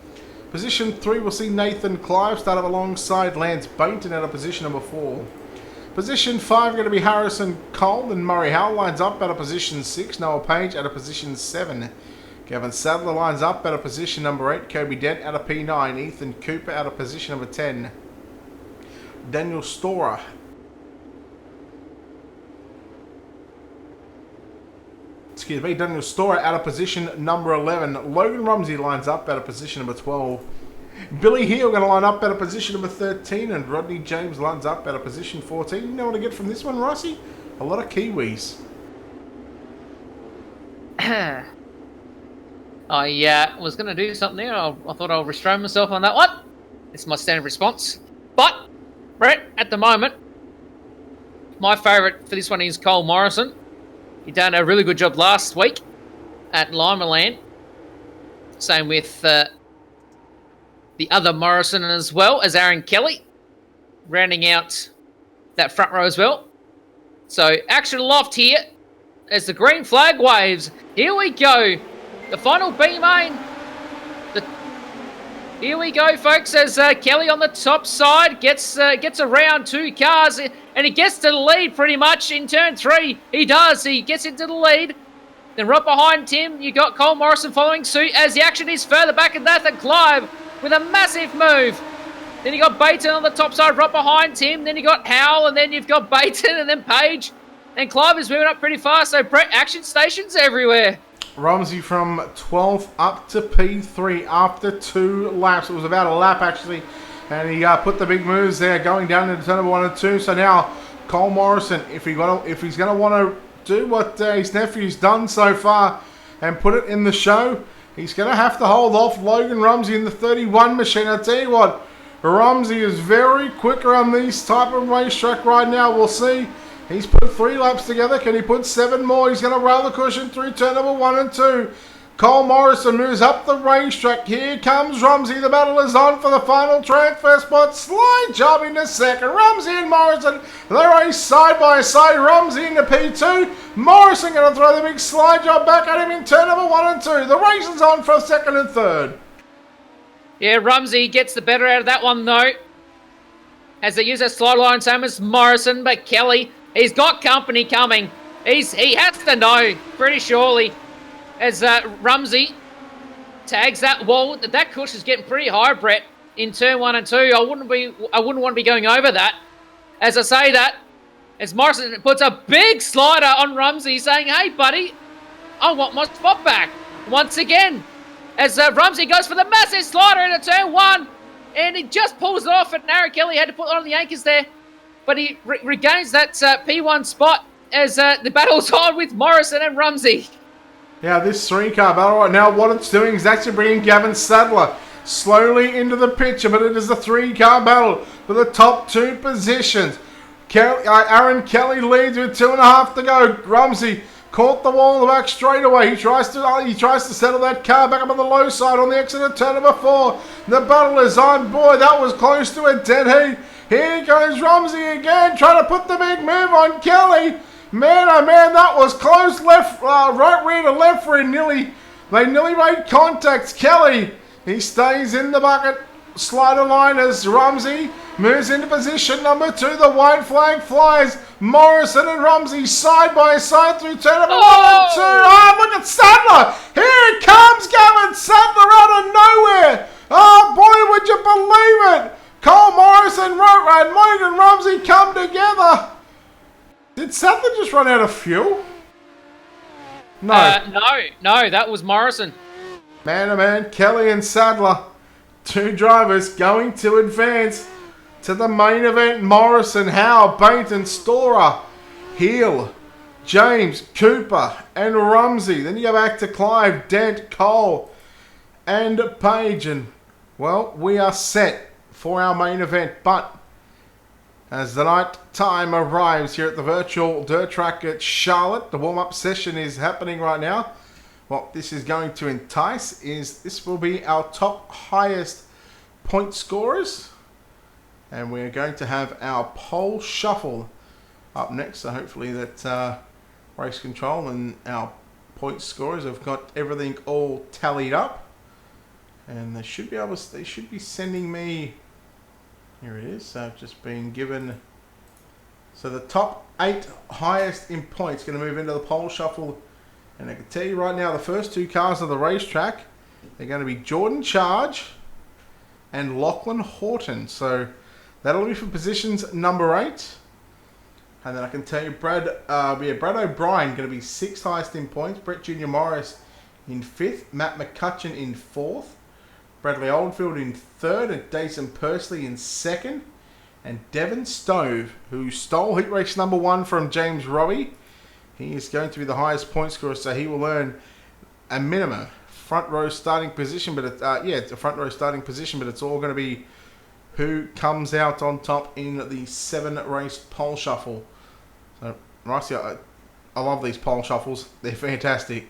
Speaker 1: Position 3, we'll see Nathan Clive start up alongside Lance Bainton at a position number 4. Position 5 going to be Harrison Cole, and Murray Howell lines up at a position 6. Noah Page at a position 7. Gavin Sadler lines up at a position number 8. Kobe Dent at a P9. Ethan Cooper at a position number 10. Daniel Storer at a position number 11. Logan Rumsey lines up at a position number 12. Billy Heel going to line up at a position number 13, and Rodney James lines up at a position 14. You know what I get from this one, Rossi? A lot of Kiwis.
Speaker 2: I was going to do something there. I thought I'll restrain myself on that one. It's my standard response. But, Brett, at the moment, my favourite for this one is Cole Morrison. He done a really good job last week at Limaland. Same with the other Morrison as well as Aaron Kelly, rounding out that front row as well. So action aloft here as the green flag waves. Here we go. The final B main. Here we go, folks, as Kelly on the top side gets around 2 cars, and he gets to the lead pretty much in turn 3. He does. He gets into the lead. Then right behind him, you got Cole Morrison following suit as the action is further back at Nathan Clive with a massive move. Then you got Baton on the top side right behind him. Then you got Howell, and then you've got Baton, and then Page. And Clive is moving up pretty fast, so Brett, action stations everywhere.
Speaker 1: Rumsey from 12th up to P3 after 2 laps. It was about a lap, actually. And he put the big moves there going down into turn number 1 and 2. So now Cole Morrison, if he's going to want to do what his nephew's done so far and put it in the show, he's going to have to hold off Logan Rumsey in the 31 machine. I tell you what, Rumsey is very quick around these type of racetrack right now. We'll see. He's put 3 laps together. Can he put 7 more? He's going to roll the cushion through turn number 1 and 2. Cole Morrison moves up the racetrack. Here comes Rumsey. The battle is on for the final transfer spot. Slide job into second. Rumsey and Morrison, they race side by side. Rumsey into P2. Morrison going to throw the big slide job back at him in turn number 1 and 2. The race is on for second and third.
Speaker 2: Yeah, Rumsey gets the better out of that one, though, as they use that slide line, same as Morrison. But Kelly, he's got company coming. He has to know, pretty surely, as Rumsey tags that wall. That cushion is getting pretty high, Brett, in turn 1 and 2. I wouldn't want to be going over that. As I say that, as Morrison puts a big slider on Rumsey, saying, "Hey, buddy, I want my spot back." Once again, as Rumsey goes for the massive slider into turn 1, and he just pulls it off, and Aaron Kelly had to put on the anchors there. But he regains that P1 spot as the battle's on with Morrison and Rumsey.
Speaker 1: Yeah, this 3-car battle right now, what it's doing is actually bringing Gavin Sadler slowly into the picture, but it is a 3-car battle for the top 2 positions. Aaron Kelly leads with 2.5 to go. Rumsey caught the wall in the back straight away. He tries to settle that car back up on the low side on the exit of turn number 4. The battle is on. Boy, that was close to a dead heat. Here goes Rumsey again, trying to put the big move on Kelly. Man, oh man, that was close. Right rear to left rear. They nearly made contact. Kelly, he stays in the bucket. Slider line as Rumsey moves into position number 2. The white flag flies. Morrison and Rumsey side by side through turn number 1 and 2. Oh, look at Sadler. Here comes Gavin Sadler out of nowhere. Oh, boy, would you believe it? Cole Morrison and Logan Rumsey come together. Did Did Sadler just run out of fuel?
Speaker 2: No. No, that was Morrison.
Speaker 1: Man to man, Kelly and Sadler. Two drivers going to advance to the main event. Morrison, Howe, Bainton, Storer, Heel, James, Cooper, and Rumsey. Then you go back to Clive, Dent, Cole, and Page. And, well, we are set for our main event. But as the night time arrives here at the virtual dirt track at Charlotte, the warm-up session is happening right now. What this is going to entice is this will be our top highest point scorers. And we're going to have our pole shuffle up next. So hopefully that race control and our point scorers have got everything all tallied up. And they should be sending me, here it is. So I've just been given, so the top 8 highest in points going to move into the pole shuffle. And I can tell you right now, the first 2 cars of the racetrack, they're going to be Jordan Charge and Lachlan Horton. So that'll be for positions number 8. And then I can tell you Brad O'Brien going to be 6th highest in points. Brett Jr. Morris in 5th. Matt McCutcheon in 4th. Bradley Oldfield in 3rd. And Jason Pursley in 2nd. And Devon Stove, who stole heat race number 1 from James Robbie. He is going to be the highest point scorer, so he will earn a minimum front row starting position. But it's a front row starting position, but it's all going to be who comes out on top in the 7-race pole shuffle. So, Ricey, I love these pole shuffles. They're fantastic.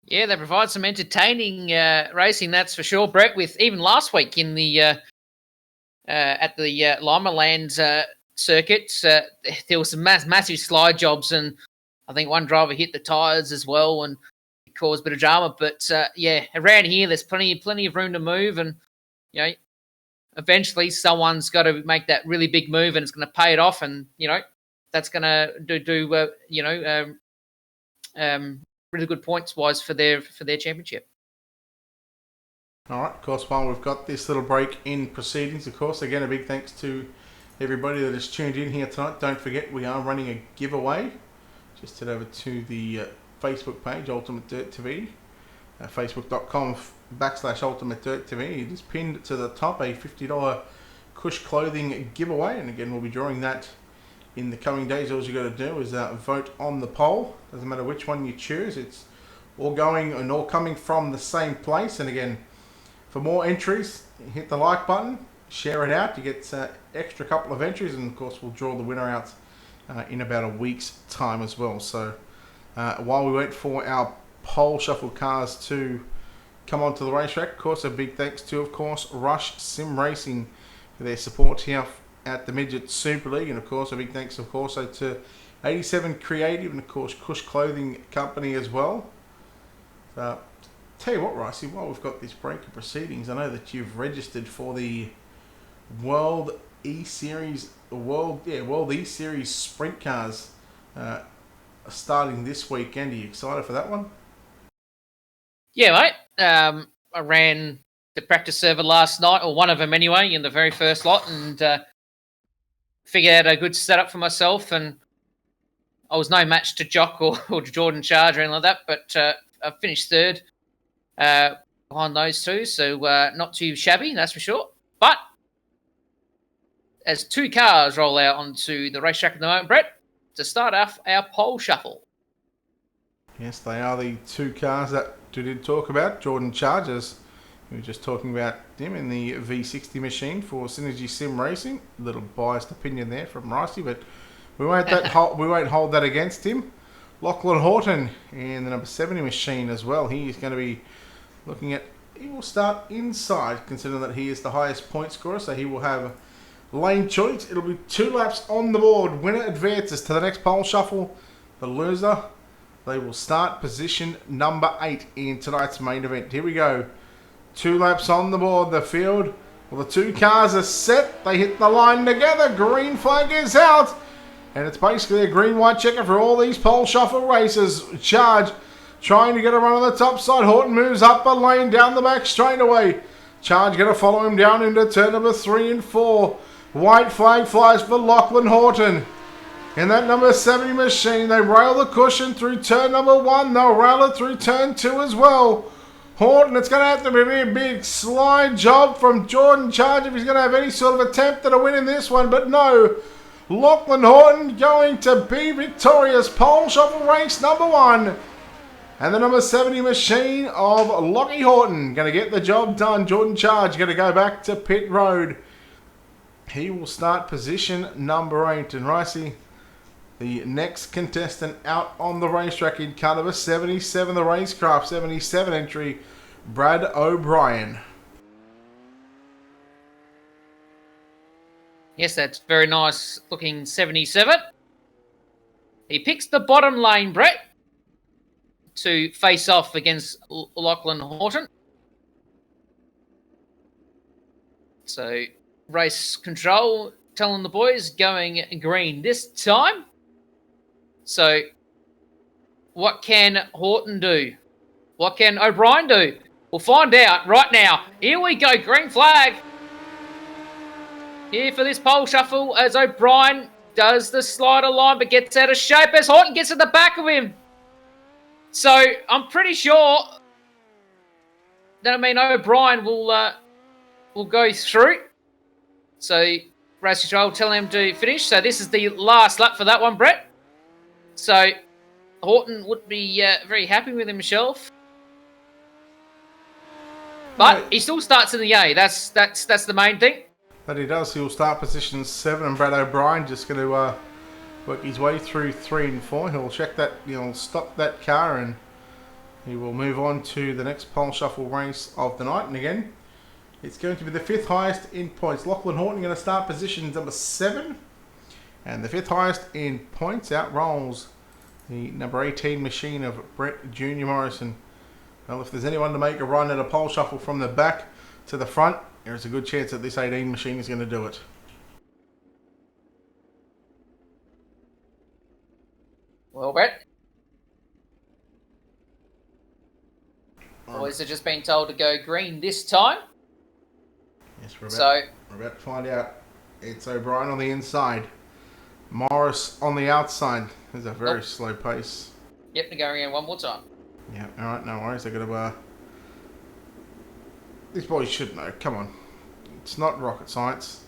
Speaker 2: Yeah, they provide some entertaining racing, that's for sure, Brett. With even last week in the at the Lima Land circuit, there was some massive slide jobs, and I think one driver hit the tyres as well, and it caused a bit of drama. But yeah, around here there's plenty of room to move, and you know, eventually someone's got to make that really big move, and it's going to pay it off, and you know, that's going to really good points wise for their championship.
Speaker 1: All right, of course, while we've got this little break in proceedings, of course, again, a big thanks to everybody that has tuned in here tonight. Don't forget, we are running a giveaway. Just head over to the Facebook page, Ultimate Dirt TV, facebook.com/Ultimate Dirt TV. It is pinned to the top, a $50 Cush clothing giveaway. And again, we'll be drawing that in the coming days. All you got to do is vote on the poll. Doesn't matter which one you choose. It's all going and all coming from the same place. And again, for more entries, hit the like button, share it out. You get extra couple of entries, and of course we'll draw the winner out in about a week's time as well. So while we wait for our pole shuffle cars to come onto the racetrack, of course a big thanks to, of course, Rush Sim Racing for their support here at the Midget Super League, and of course a big thanks of course to 87 Creative and of course Cush Clothing Company as well. Tell you what, Ricey, while we've got this break of proceedings, I know that you've registered for the World E-Series Sprint Cars starting this weekend. Are you excited for that one?
Speaker 2: Yeah, mate. I ran the practice server last night, or one of them anyway, in the very first lot, and figured out a good setup for myself. And I was no match to Jock or Jordan Charge or anything like that, but I finished 3rd behind those two, so not too shabby, that's for sure. But as 2 cars roll out onto the racetrack at the moment, Brett, to start off our pole shuffle.
Speaker 1: Yes, they are the 2 cars that we did talk about. Jordan Chargers, we were just talking about him in the V60 machine for Synergy Sim Racing. A little biased opinion there from Ricey, but we won't hold that against him. Lachlan Horton in the number 70 machine as well. He is going to be looking at, he will start inside, considering that he is the highest point scorer, so he will have lane choice. It'll be 2 laps on the board. Winner advances to the next pole shuffle. The loser, they will start position number 8 in tonight's main event. Here we go. 2 laps on the board. The field, well, the 2 cars are set. They hit the line together. Green flag is out. And it's basically a green-white checker for all these pole shuffle races. Charge trying to get a run on the top side. Horton moves up a lane down the back straightaway. Charge going to follow him down into turn number 3 and 4. White flag flies for Lachlan Horton. in that number 70 machine. They rail the cushion through turn number 1. They'll rail it through turn 2 as well. Horton, it's going to have to be a big slide job from Jordan Charge if he's going to have any sort of attempt at a win in this one. But no, Lachlan Horton going to be victorious. Pole shuffle race number 1. And the number 70 machine of Lockie Horton going to get the job done. Jordan Charge going to go back to pit road. He will start position number 8. And Ricey, the next contestant out on the racetrack in car number 77, the Racecraft 77 entry, Brad O'Brien.
Speaker 2: Yes, that's very nice looking 77. He picks the bottom lane, Brett, to face off against Lachlan Horton. So, race control telling the boys going green this time. So, what can Horton do? What can O'Brien do? We'll find out right now. Here we go, green flag. Here for this pole shuffle as O'Brien does the slider line but gets out of shape as Horton gets at the back of him. So, I'm pretty sure that, O'Brien will go through. So, race control telling him to finish. So, this is the last lap for that one, Brett. So, Horton would be very happy with himself. But he still starts in the A. That's the main thing.
Speaker 1: That he does. He will start position 7, and Brad O'Brien just going to work his way through 3 and 4. He'll check that, he'll stop that car, and he will move on to the next pole shuffle race of the night. And again, it's going to be the 5th highest in points. Lachlan Horton going to start position number 7. And the 5th highest in points out rolls the number 18 machine of Brett Junior Morrison. Well, if there's anyone to make a run at a pole shuffle from the back to the front, there's a good chance that this 18 machine is going to do it.
Speaker 2: Well, Brett. Boys have just been told to go green this time.
Speaker 1: Yes, we're about to find out. It's O'Brien on the inside. Morris on the outside. There's a very slow pace.
Speaker 2: Yep, they're going in one more time.
Speaker 1: Yeah, alright, no worries. They're going to... These boys should know. Come on. It's not rocket science.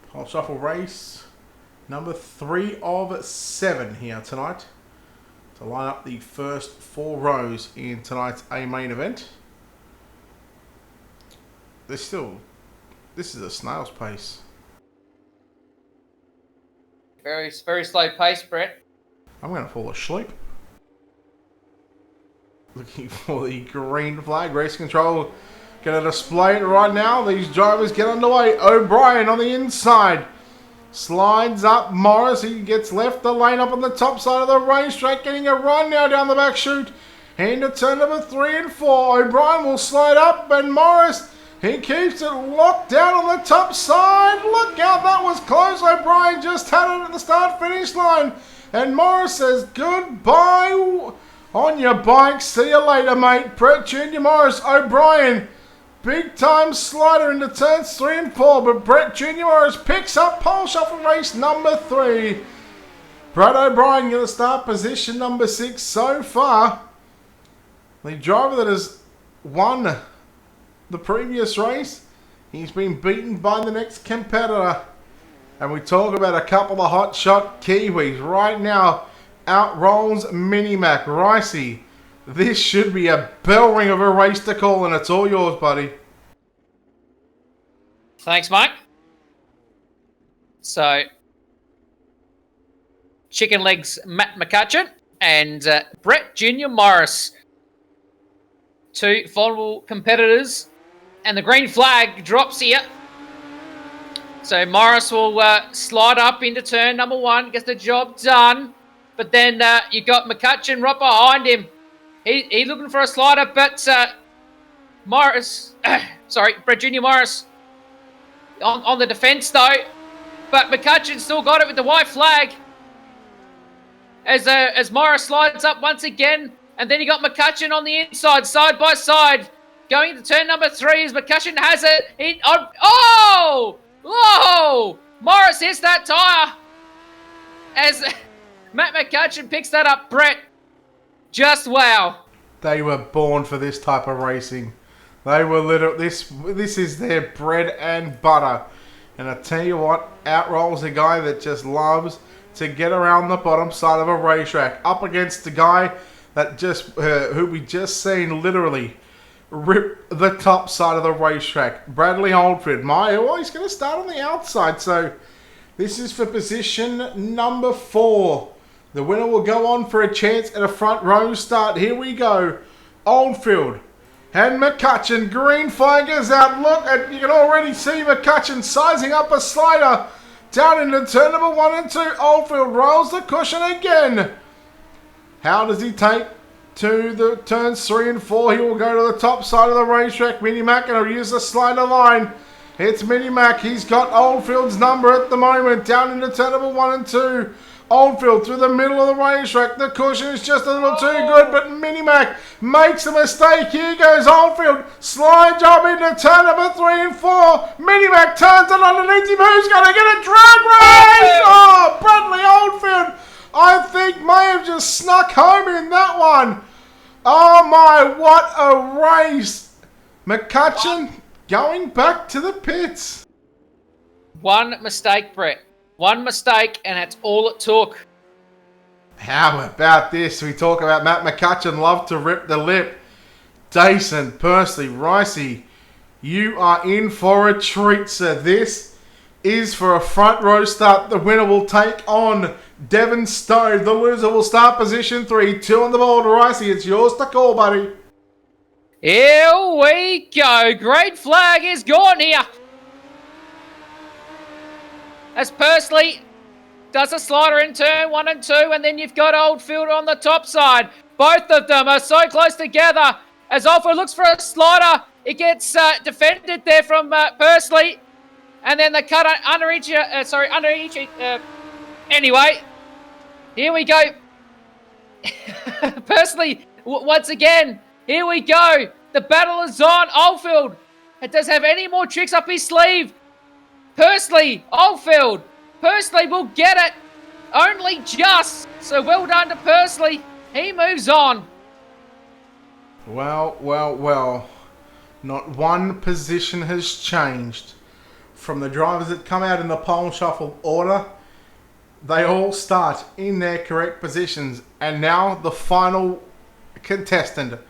Speaker 1: Pole shuffle race number 3 of 7 here tonight to line up the first 4 rows in tonight's A main event. This is a snail's pace.
Speaker 2: Very, very slow pace, Brett.
Speaker 1: I'm going to fall asleep. Looking for the green flag. Race control going to display it right now. These drivers get underway. O'Brien on the inside. Slides up Morris. He gets left the lane up on the top side of the racetrack. Getting a run now down the back chute. Into turn number 3 and 4. O'Brien will slide up, and Morris, he keeps it locked down on the top side. Look out, that was close. O'Brien just had it at the start-finish line. And Morris says goodbye on your bike. See you later, mate. Brett Junior Morris, O'Brien. Big time slider into turns 3 and 4. But Brett Junior Morris picks up pole shuffle race number 3. Brad O'Brien going to start position number 6 so far. The driver that has won the previous race, he's been beaten by the next competitor. And we talk about a couple of hot shot Kiwis. Right now, out rolls Minimac. Ricey, this should be a bell ring of a race to call, and it's all yours, buddy.
Speaker 2: Thanks, Mike. So, Chicken Legs Matt McCutcheon and Brett Junior Morris, 2 vulnerable competitors. And the green flag drops here. So Morris will slide up into turn number 1, gets the job done. But then you got McCutcheon right behind him. He's looking for a slider, but Morris, Brett Junior Morris on the defence though. But McCutcheon still got it with the white flag. As Morris slides up once again. And then you got McCutcheon on the inside, side by side. Going to turn number 3 as McCutcheon has it. Oh! Whoa! Morris hits that tyre as Matt McCutcheon picks that up. Brett, just wow.
Speaker 1: They were born for this type of racing. They were this is their bread and butter. And I tell you what, out rolls a guy that just loves to get around the bottom side of a racetrack up against the guy that who we just seen literally rip the top side of the racetrack. Bradley Oldfield. He's going to start on the outside. So this is for position number 4. The winner will go on for a chance at a front row start. Here we go. Oldfield and McCutcheon. Green flag is out. Look, you can already see McCutcheon sizing up a slider down into turn number 1 and 2. Oldfield rolls the cushion again. How does he take to the turns 3 and 4? He will go to the top side of the racetrack. Mini Mac, and he'll use the slider line. It's Mini Mac. He's got Oldfield's number at the moment. Down into turn number 1 and 2. Oldfield through the middle of the racetrack. The cushion is just a little too good, but Mini Mac makes a mistake. Here goes Oldfield. Slide job into turn number 3 and 4. Mini Mac turns it underneath him. Who's going to get a drag race? Oh, Bradley Oldfield, I think, may have just snuck home in that one. Oh my, what a race. McCutcheon going back to the pits.
Speaker 2: One mistake, Brett. One mistake, and that's all it took.
Speaker 1: How about this? We talk about Matt McCutcheon, love to rip the lip. Dyson, Pursley, Ricey, you are in for a treat, sir. This is for a front row start. The winner will take on Devon Stove. The loser will start position 3. 2 on the board. Ricey, it's yours to call, buddy.
Speaker 2: Here we go. Great flag is gone here. As Pursley does a slider in turn 1 and 2, and then you've got Oldfield on the top side. Both of them are so close together. As Oldfield looks for a slider, it gets defended there from Pursley, and then the cut under each. Anyway, here we go. Pursley once again. Here we go. The battle is on. Oldfield. It does have any more tricks up his sleeve. Pursley, Oldfield. Pursley will get it. Only just. So well done to Pursley. He moves on.
Speaker 1: Well. Not one position has changed. From the drivers that come out in the pole shuffle order, they all start in their correct positions. And now the final contestant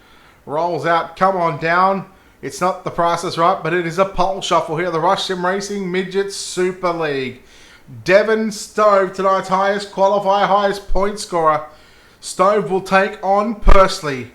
Speaker 1: rolls out. Come on down. It's not the Price is Right, but it is a pole shuffle here. The Rush Sim Racing Midget Super League. Devon Stove, tonight's highest qualifier, highest point scorer. Stove will take on Pursley.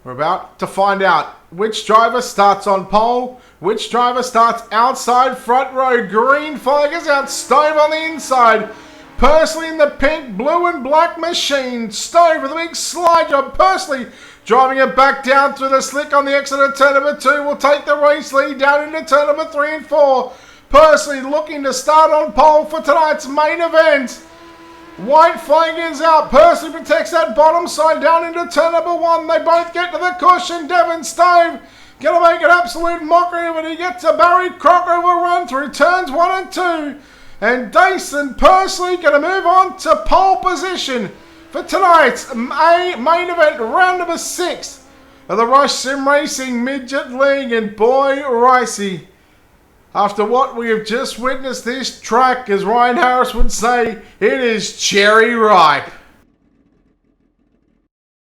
Speaker 1: We're about to find out which driver starts on pole, which driver starts outside front row. Green flag is out. Stove on the inside. Pursley in the pink, blue and black machine. Stove with a big slide job. Pursley driving it back down through the slick on the exit of turn number 2 will take the race lead down into turn number 3 and 4. Pursley looking to start on pole for tonight's main event. White flag is out. Pursley protects that bottom side down into turn number 1. They both get to the cushion. Devon Stove going to make an absolute mockery of it. He gets a Barry Crocker will run through turns 1 and 2. And Dyson Pursley going to move on to pole position for tonight's main event, round number 6 of the Rush Sim Racing Midget League. And boy, Ricey, after what we have just witnessed, this track, as Ryan Harris would say, it is cherry ripe.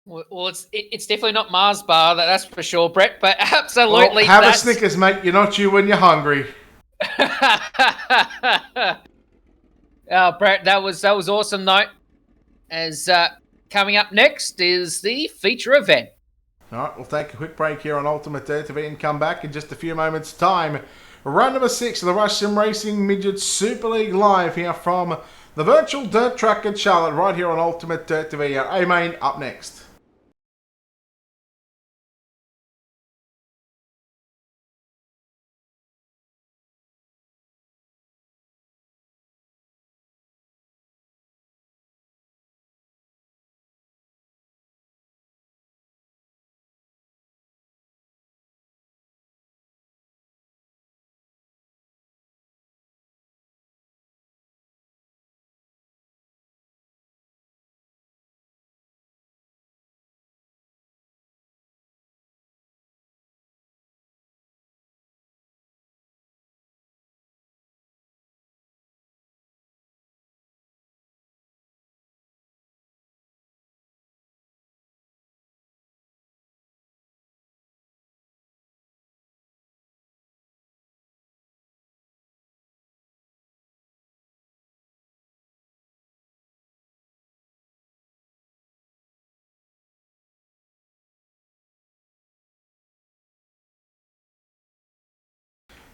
Speaker 2: Well, it's definitely not Mars Bar, that's for sure, Brett. But absolutely,
Speaker 1: well, have a Snickers, mate. You're not you when you're hungry.
Speaker 2: Brett, that was awesome, though. As coming up next is the feature event.
Speaker 1: All right, we'll take a quick break here on Ultimate Dirt TV and come back in just a few moments' time. Round number 6 of the Rush Sim Racing Midget Super League live here from the virtual dirt track at Charlotte, right here on Ultimate Dirt TV. Our A-Main up next.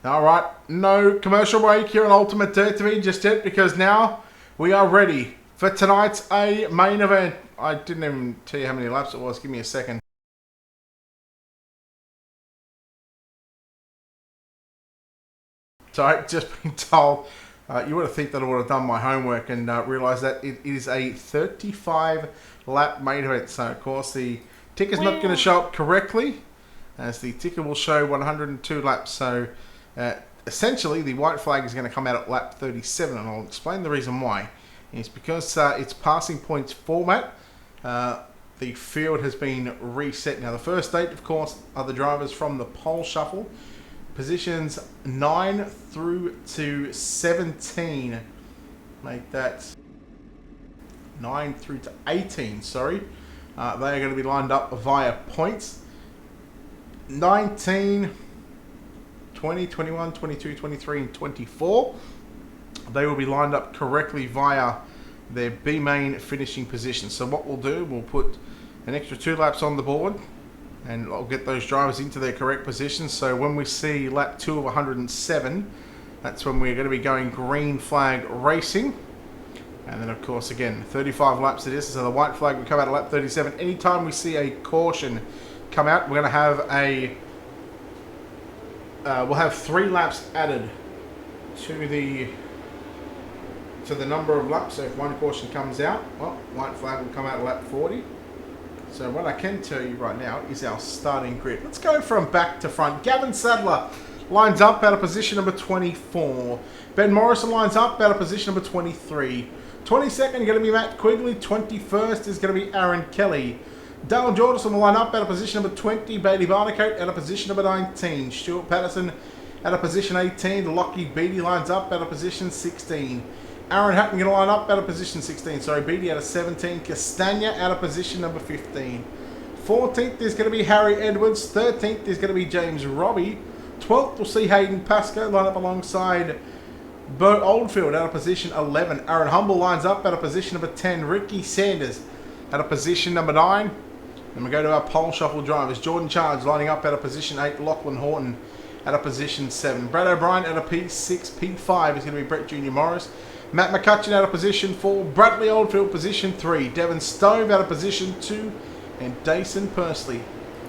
Speaker 1: All right, no commercial break here on Ultimate Dirt TV just yet, because now we are ready for tonight's main event. I didn't even tell you how many laps it was. Give me a second. So I've just been told, you would have think that I would have done my homework and realised that it is a 35 lap main event. So of course the ticker's not going to show up correctly, as the ticker will show 102 laps. So essentially the white flag is going to come out at lap 37, and I'll explain the reason why. It's because it's passing points format. The field has been reset. Now the first 8, of course, are the drivers from the pole shuffle. Positions 9 through to 17. Make that 9 through to 18, sorry. They are going to be lined up via points. 19, 20, 21, 22, 23, and 24. They will be lined up correctly via their B main finishing position. So what we'll do, we'll put an extra 2 laps on the board, and I'll get those drivers into their correct positions. So when we see lap 2 of 107, that's when we're going to be going green flag racing. And then of course again, 35 laps it is, so the white flag will come out at lap 37. Anytime we see a caution come out, we're going to have a we'll have 3 laps added to the number of laps. So if one caution comes out, well, white flag will come out at lap 40. So what I can tell you right now is our starting grid. Let's go from back to front. Gavin Sadler lines up out of position number 24. Ben Morrison lines up out of position number 23. 22nd going to be Matt Quigley. 21st is going to be Aaron Kelly. Dale Jordison will line up out of position number 20. Bailey Barnacote out of position number 19. Stuart Patterson out of position 18. Lockie Beattie lines up out of position 16. Aaron Hatton going to line up out of position 16. Sorry, Beattie out of 17. Castagna out of position number 15. 14th is going to be Harry Edwards. 13th is going to be James Robbie. 12th we'll see Hayden Pascoe line up alongside Bo Oldfield out of position 11. Aaron Humble lines up out of position number 10. Ricky Sanders out of position number 9. Then we go to our pole shuffle drivers. Jordan Charge lining up out of position 8. Lachlan Horton out of position 7. Brad O'Brien out of P6. P5 is going to be Brett Jr. Morris. Matt McCutcheon out of position 4. Bradley Oldfield position 3. Devon Stove out of position 2. And Dason Pursley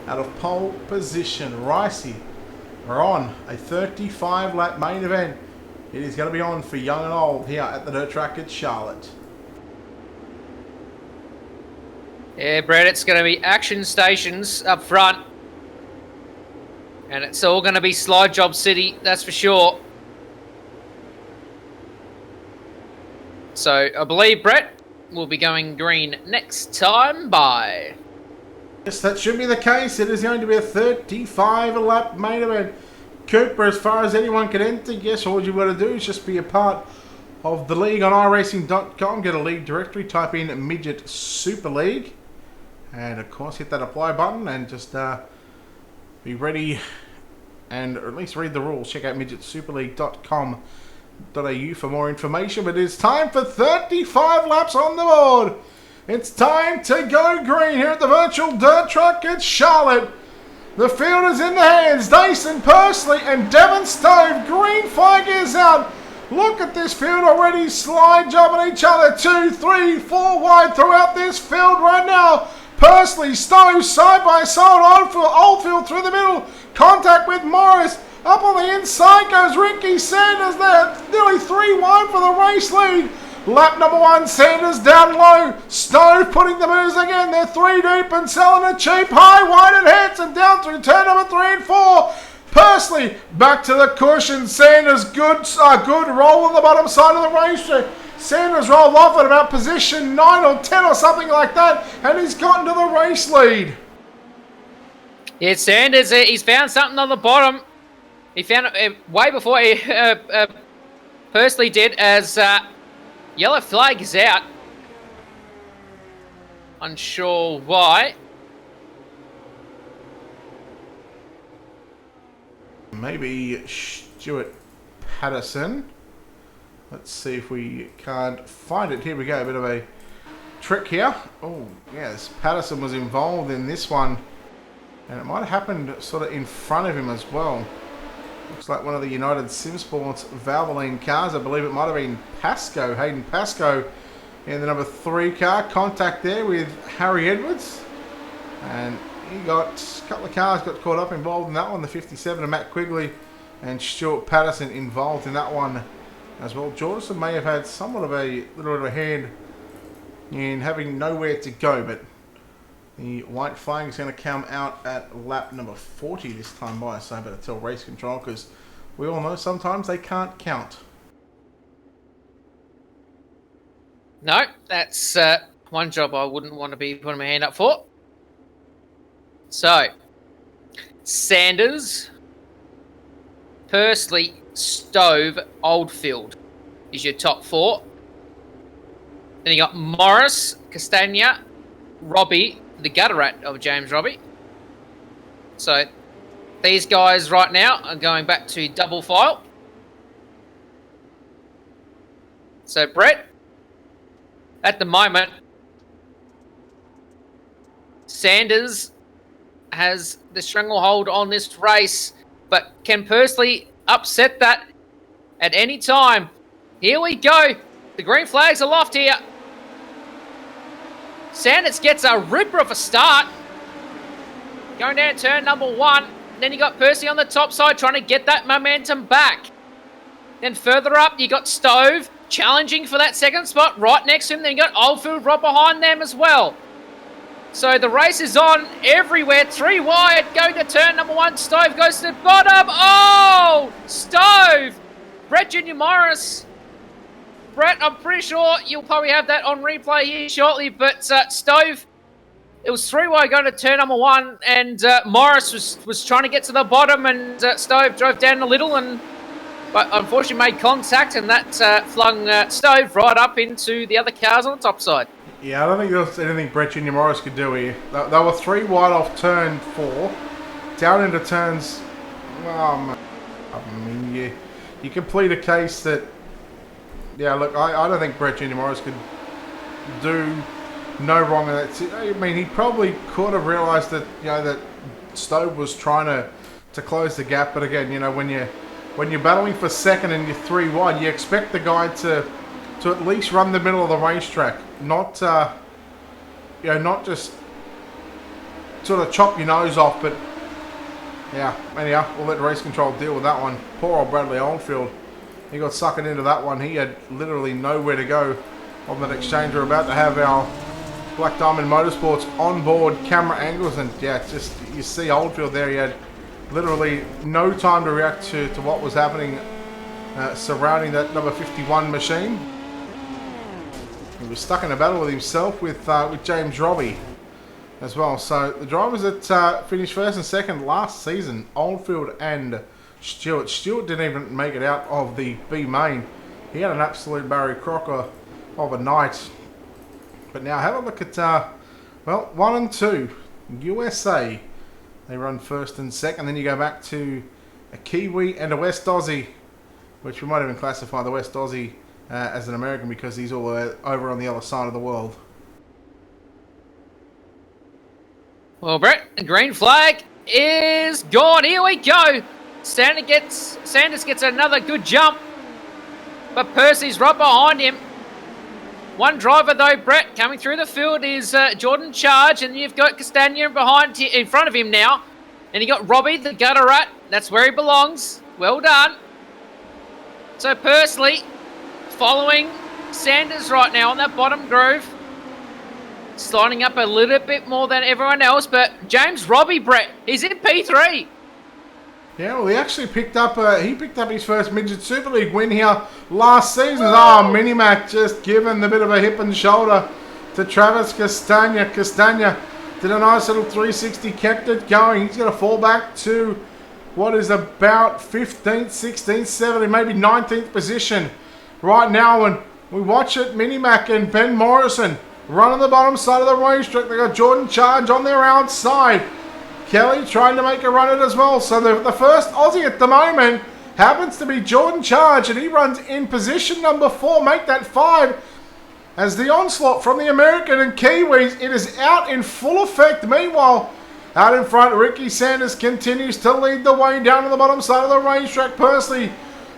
Speaker 1: out of pole position. Ricey, we're on a 35 lap main event. It is going to be on for young and old here at the dirt track at Charlotte.
Speaker 2: Yeah, Brett, it's going to be action stations up front. And it's all going to be slide job city, that's for sure. So I believe, Brett, will be going green next time by...
Speaker 1: Yes, that should be the case. It is going to be a 35 lap main event. Cooper, as far as anyone can enter, yes, all you've got to do is just be a part of the league on iRacing.com. Get a league directory, type in Midget Super League, and of course hit that apply button and just be ready, and or at least read the rules. Check out midgetsuperleague.com.au for more information. But it's time for 35 laps on the board. It's time to go green here at the virtual dirt track at Charlotte. The field is in the hands. Dason Pursley and Devon Stove. Green flag is out. Look at this field already. Slide jumping each other. 2, 3, 4 wide throughout this field right now. Pursley, Stove, side by side. Oldfield through the middle. Contact with Morris. Up on the inside goes Ricky Sanders there. Nearly 3 wide for the race lead. Lap number 1, Sanders down low. Stove putting the moves again. They're 3 deep and selling it cheap. High, wide and hits and down through turn number 3 and 4. Pursley back to the cushion. Sanders good roll on the bottom side of the racetrack. Sanders rolled off at about position 9 or 10 or something like that, and he's gotten to the race lead.
Speaker 2: Yeah, Sanders, he's found something on the bottom. He found it way before Pursley did, as yellow flag is out. Unsure why.
Speaker 1: Maybe Stuart Patterson. Let's see if we can't find it. Here we go. A bit of a trick here. Oh, yes. Patterson was involved in this one. And it might have happened sort of in front of him as well. Looks like one of the United Simsports Valvoline cars. I believe it might have been Pascoe, Hayden Pascoe, in the number 3 car. Contact there with Harry Edwards. And he got a couple of cars got caught up involved in that one. The 57 of Matt Quigley and Stuart Patterson involved in that one as well. Jordison may have had somewhat of a little bit of a hand in having nowhere to go, but the white flag is going to come out at lap number 40 this time by, so I better tell race control, because we all know sometimes they can't count.
Speaker 2: No, that's one job I wouldn't want to be putting my hand up for. So, Sanders, Pursley, Stove, Oldfield is your top 4. Then you got Morris, Castagna, Robbie, the gutter rat of James Robbie. So, these guys right now are going back to double file. So, Brett, at the moment, Sanders has the stranglehold on this race, but can Pursley upset that at any time? Here we go. The green flag's aloft here. Sanders gets a ripper of a start. Going down turn number 1. Then you got Percy on the top side trying to get that momentum back. Then further up, you got Stove challenging for that second spot right next to him. Then you got Oldfield right behind them as well. So the race is on everywhere. 3 wide, going to turn number 1. Stove goes to the bottom. Oh! Stove! Brett Junior Morris. Brett, I'm pretty sure you'll probably have that on replay here shortly, but Stove, it was 3 wide going to turn number 1, and Morris was trying to get to the bottom, and Stove drove down a little, but unfortunately made contact, and that flung Stove right up into the other cars on the top side.
Speaker 1: Yeah, I don't think there was anything Brett Junior Morris could do here. They were 3 wide off turn 4, down into turns. I mean, you can plead a case that, yeah, look, I don't think Brett Junior Morris could do no wrong in that. I mean, he probably could have realised that, that Stove was trying to close the gap. But again, when you're battling for second and you're 3 wide, you expect the guy to at least run the middle of the racetrack, not not just sort of chop your nose off. But yeah, anyhow, we'll let race control deal with that one. Poor old Bradley Oldfield. He got suckered into that one. He had literally nowhere to go on that exchange. We're about to have our Black Diamond Motorsports onboard camera angles, and yeah, just you see Oldfield there. He had literally no time to react to what was happening surrounding that number 51 machine. He was stuck in a battle with himself with James Robbie as well. So the drivers that finished first and second last season, Oldfield and Stewart. Stewart didn't even make it out of the B main. He had an absolute Barry Crocker of a night. But now have a look at, 1 and 2. USA. They run first and second. Then you go back to a Kiwi and a West Aussie, which we might even classify the West Aussie as an American because he's all over on the other side of the world.
Speaker 2: Well, Brett, the green flag is gone. Here we go. Sanders gets another good jump, but Percy's right behind him. One driver though, Brett, coming through the field is Jordan Charge, and you've got Castagna in front of him now, and you got Robbie the gutter rat. That's where he belongs. Well done. So Pursley following Sanders right now on that bottom groove, sliding up a little bit more than everyone else, but James Robbie, Brett, he's in P3.
Speaker 1: Yeah, well, he actually picked up his first Midget Super League win here last season. Oh, Minimac just giving a bit of a hip and shoulder to Travis Castagna. Castagna did a nice little 360, kept it going. He's going to fall back to what is about 15th, 16th, 17th, maybe 19th position right now. And we watch it, Minimac and Ben Morrison run on the bottom side of the racetrack. They got Jordan Charge on their outside. Kelly trying to make a run at it as well. So the first Aussie at the moment happens to be Jordan Charge, and he runs in position number 4. Make that 5 as the onslaught from the American and Kiwis. It is out in full effect. Meanwhile, Out in front, Ricky Sanders continues to lead the way down to the bottom side of the racetrack. Persley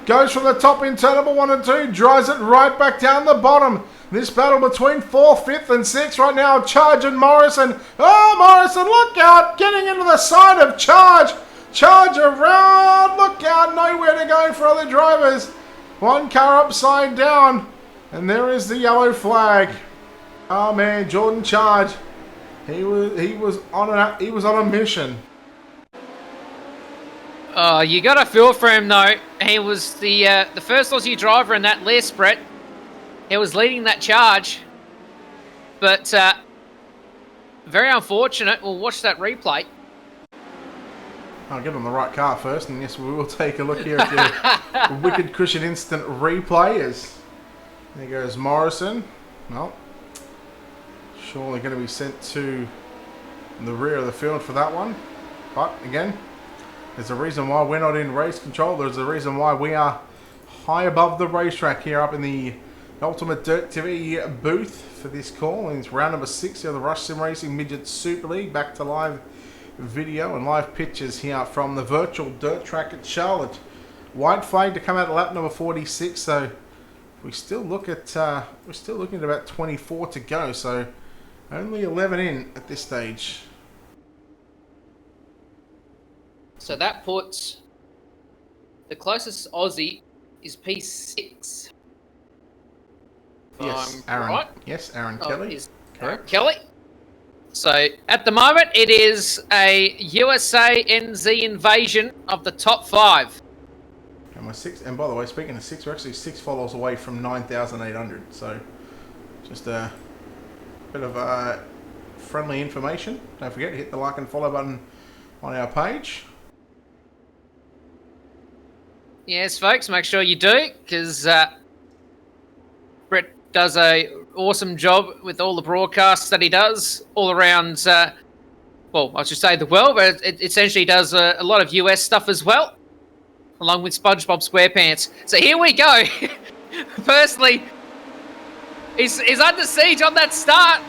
Speaker 1: goes from the top in turn number 1 and 2, drives it right back down the bottom. This battle between 4th, 5th and 6th right now. Charge and Morrison. Oh, Morrison, look out. Getting into the side of Charge. Charge around. Look out. Nowhere to go for other drivers. One car upside down. And there is the yellow flag. Oh, man. Jordan Charge. He was on a mission.
Speaker 2: Oh, you got to feel for him, though. He was the first Aussie driver in that list, Brett. He was leading that charge. But very unfortunate. We'll watch that replay.
Speaker 1: I'll get on the right car first, and yes, we will take a look here at the Wicked Cushion Instant replay. There goes Morrison. Well, surely going to be sent to the rear of the field for that one. But again, there's a reason why we're not in race control. There's a reason why we are high above the racetrack here up in the Ultimate Dirt TV booth for this call. And it's round number 6 of the Rush Sim Racing Midget Super League. Back to live video and live pictures here from the virtual dirt track at Charlotte. White flag to come out at lap number 46. So we still look at we're still looking at about 24 to go. So only 11 in at this stage.
Speaker 2: So that puts the closest Aussie is P6.
Speaker 1: Yes, Aaron.
Speaker 2: Right?
Speaker 1: Yes, Aaron Kelly.
Speaker 2: Correct. Kelly. So at the moment, it is a USA NZ invasion of the top 5.
Speaker 1: And we're 6. And by the way, speaking of 6, we're actually 6 followers away from 9,800. So just a bit of friendly information. Don't forget to hit the like and follow button on our page.
Speaker 2: Yes, folks, make sure you do, because Brett does a awesome job with all the broadcasts that he does all around, well, I should say the world, but it essentially does a lot of US stuff as well, along with SpongeBob SquarePants. So here we go. Firstly, he's under siege on that start.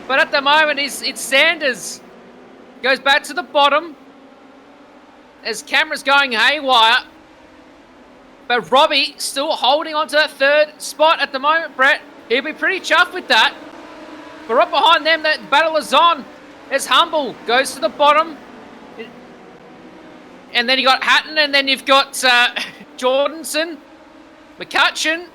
Speaker 2: But at the moment, it's Sanders. Goes back to the bottom. As camera's going haywire. But Robbie still holding on to that 3rd spot at the moment, Brett. He'll be pretty chuffed with that. But right behind them, that battle is on. As Humble goes to the bottom. And then you got Hatton, and then you've got Jordanson, McCutcheon,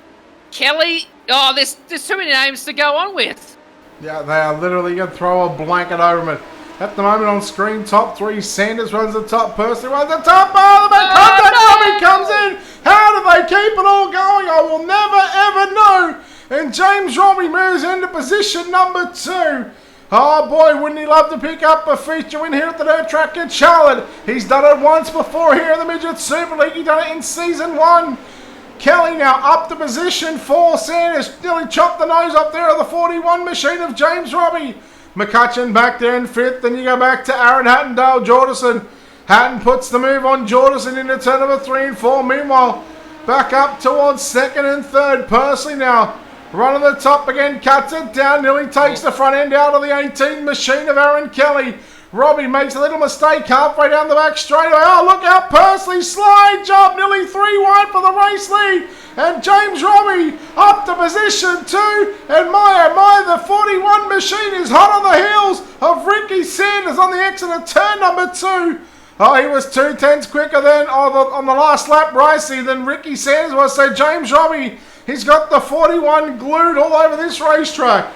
Speaker 2: Kelly. Oh, there's too many names to go on with.
Speaker 1: Yeah, they are literally going to throw a blanket over it. At the moment on screen, top 3, Sanders runs the top, Percy runs the top, oh, the big contact Robbie comes in. How do they keep it all going? I will never, ever know. And James Robbie moves into position number 2. Oh boy, wouldn't he love to pick up a feature win here at the dirt track in Charlotte. He's done it once before here in the Midget Super League. He done it in season 1. Kelly now up to position 4. Sanders nearly chopped the nose up there of the 41 machine of James Robbie. McCutcheon back there in 5th. Then you go back to Aaron Hattendale, Jordison. Hatton puts the move on Jordison into turn number 3 and 4. Meanwhile, back up towards 2nd and 3rd. Persley now running the top again, cuts it down, nearly takes the front end out of the 18 machine of Aaron Kelly. Robbie makes a little mistake halfway down the back straightaway. Oh, look out, Persley, slide job, nearly 3 wide for the race lead. And James Robbie up to position 2. And my, oh my, the 41 machine is hot on the heels of Ricky Sanders on the exit of turn number 2. Oh, he was 2/10 quicker than on the last lap, Ricey, than Ricky Sanders was. So James Robbie, he's got the 41 glued all over this racetrack.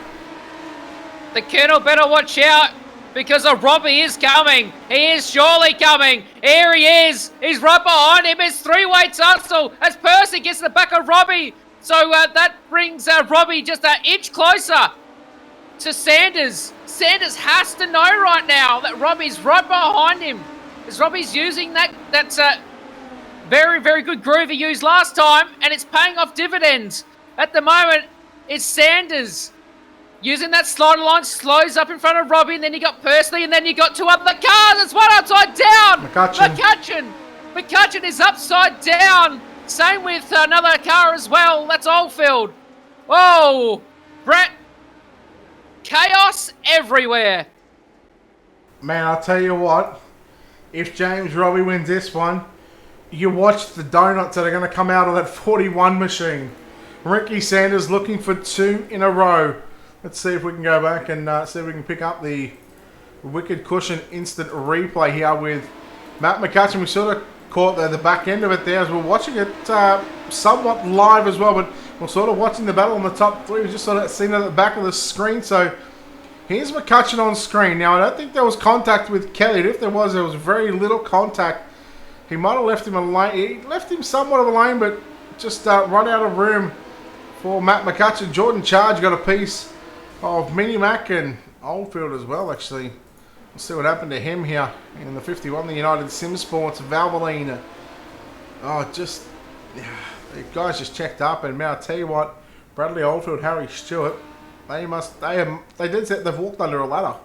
Speaker 2: The Colonel better watch out, because a Robbie is coming. He is surely coming. Here he is. He's right behind him. It's 3-way tussle as Percy gets the back of Robbie. So that brings Robbie just an inch closer to Sanders. Sanders has to know right now that Robbie's right behind him. As Robbie's using that very, very good groove he used last time, and it's paying off dividends. At the moment, it's Sanders using that slider line, slows up in front of Robbie, and then you got Persley, and then you got 2 other cars. It's one upside down. McCutcheon is upside down. Same with another car as well. That's Oldfield. Whoa, Brett. Chaos everywhere.
Speaker 1: Man, I'll tell you what. If James Robbie wins this one, you watch the donuts that are going to come out of that 41 machine. Ricky Sanders looking for 2 in a row. Let's see if we can go back and see if we can pick up the Wicked Cushion instant replay here with Matt McCutcheon. We sort of caught the back end of it there as we're watching it somewhat live as well, but we're sort of watching the battle on the top 3. We just sort of seen it at the back of the screen. So here's McCutcheon on screen. Now, I don't think there was contact with Kelly. If there was very little contact. He might have left him a lane. He left him somewhat of a lane, but just run out of room for Matt McCutcheon. Jordan Charge got a piece of Mini Mac and Oldfield as well, actually. We'll see what happened to him here in the 51. The United Sim Sports, Valvoline. Oh, just... The guys just checked up, and man, I'll tell you what, Bradley Oldfield, Harry Stewart, they've walked under a ladder.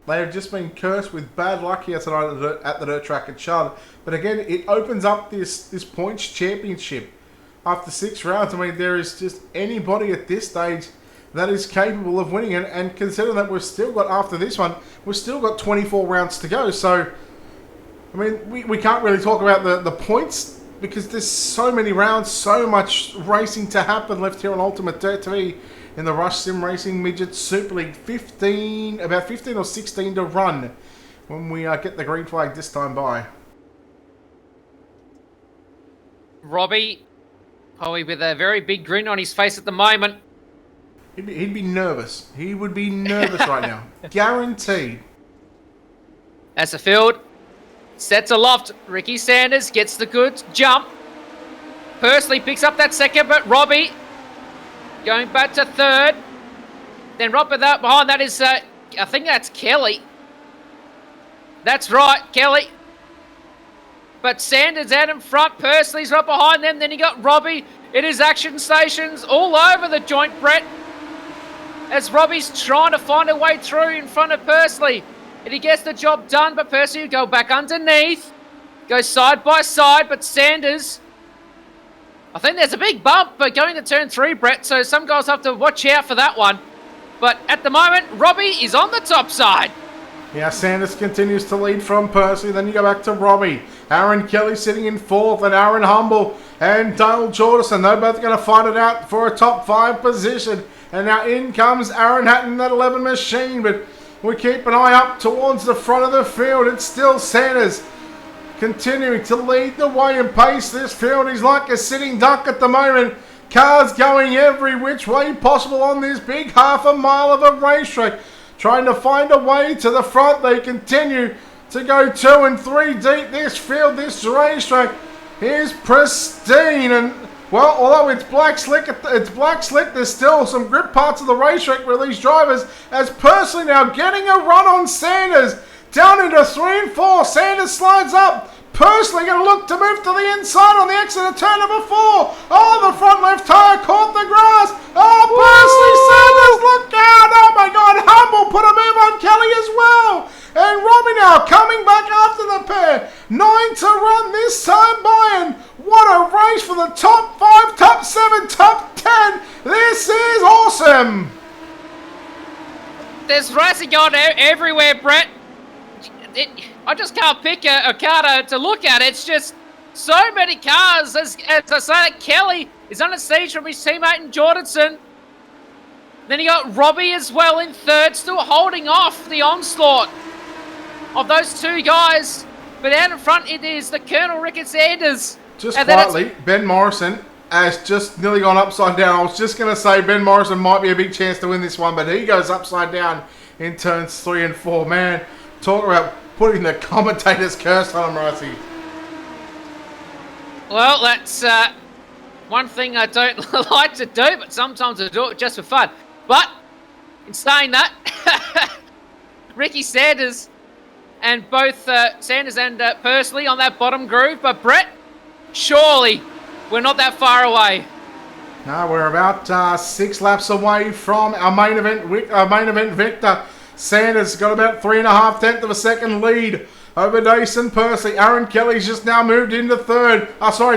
Speaker 1: They have just been cursed with bad luck here tonight at the dirt track at Charlotte. But again, it opens up this points championship after 6 rounds. I mean, there is just anybody at this stage that is capable of winning it. And considering that we've still got, after this one, we've still got 24 rounds to go. So, I mean, we can't really talk about the points because there's so many rounds, so much racing to happen left here on Ultimate Dirt TV. In the Rush Sim Racing Midget Super League, about 15 or 16 to run when we get the green flag this time by.
Speaker 2: Robbie, probably with a very big grin on his face at the moment.
Speaker 1: He'd be nervous. He would be nervous right now. Guaranteed.
Speaker 2: As the field sets aloft, Ricky Sanders gets the good jump. Pursley picks up that second, but Robbie going back to third. Then right behind that is, I think that's Kelly. That's right, Kelly. But Sanders out in front. Pursley's right behind them. Then you got Robbie. It is action stations all over the joint, Brett. As Robbie's trying to find a way through in front of Pursley. And he gets the job done, but Pursley will go back underneath. Goes side by side, but Sanders... I think there's a big bump going to turn 3, Brett, so some guys have to watch out for that one. But at the moment, Robbie is on the top side.
Speaker 1: Yeah, Sanders continues to lead from Percy. Then you go back to Robbie. Aaron Kelly sitting in 4th, and Aaron Humble and Dale Jordison. They're both going to fight it out for a top 5 position. And now in comes Aaron Hatton, that 11 machine. But we keep an eye up towards the front of the field. It's still Sanders continuing to lead the way and pace this field. He's like a sitting duck at the moment. Cars going every which way possible on this big half a mile of a racetrack. Trying to find a way to the front. They continue to go 2 and 3 deep. This field, this racetrack is pristine. And, well, although it's black slick, there's still some grip parts of the racetrack where these drivers, as Pursley now getting a run on Sanders. Down into 3 and 4. Sanders slides up. Pursley going to look to move to the inside on the exit of turn number 4. Oh, the front left tyre caught the grass. Oh, Pursley, Sanders, look out. Oh, my God. Humble put a move on Kelly as well. And Robbie now coming back after the pair. 9 to run this time by. And what a race for the top 5, top 7, top 10. This is awesome.
Speaker 2: There's racing going everywhere, Brett. I just can't pick a car to look at. It's just so many cars. As I say, Kelly is under siege from his teammate in Jordanson. Then you got Robbie as well in 3rd, still holding off the onslaught of those 2 guys. But out in front, it is the Colonel Ricky Sanders.
Speaker 1: Just quietly, Ben Morrison has just nearly gone upside down. I was just going to say Ben Morrison might be a big chance to win this one, but he goes upside down in turns 3 and 4. Man, talk about putting the commentator's curse on him, Rossi.
Speaker 2: Well, that's one thing I don't like to do, but sometimes I do it just for fun. But, in saying that, Ricky Sanders and both Sanders and Pursley on that bottom groove. But Brett, surely we're not that far away.
Speaker 1: No, we're about 6 laps away from our main event victor. Sanders got about 3.5 tenths of a second lead over Nason Percy. Aaron Kelly's just now moved into 3rd.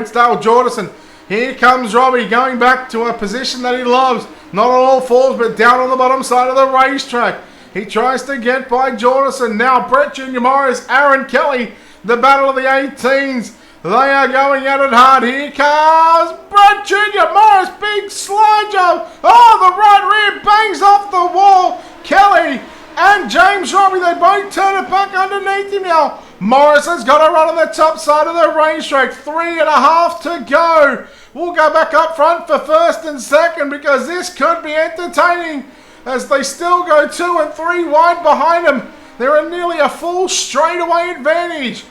Speaker 1: It's Dale Jordison. Here comes Robbie going back to a position that he loves. Not on all fours, but down on the bottom side of the racetrack. He tries to get by Jordison. Now Brett Junior Morris, Aaron Kelly, the battle of the 18s. They are going at it hard. Here comes Brett Junior Morris, big slide jump. Oh, the right rear bangs off the wall. Kelly and James Robbie, they both turn it back underneath him now. Morris has got to run on the top side of the racetrack. 3.5 to go. We'll go back up front for first and second because this could be entertaining as they still go 2 and 3 wide behind them. They're at nearly a full straightaway advantage.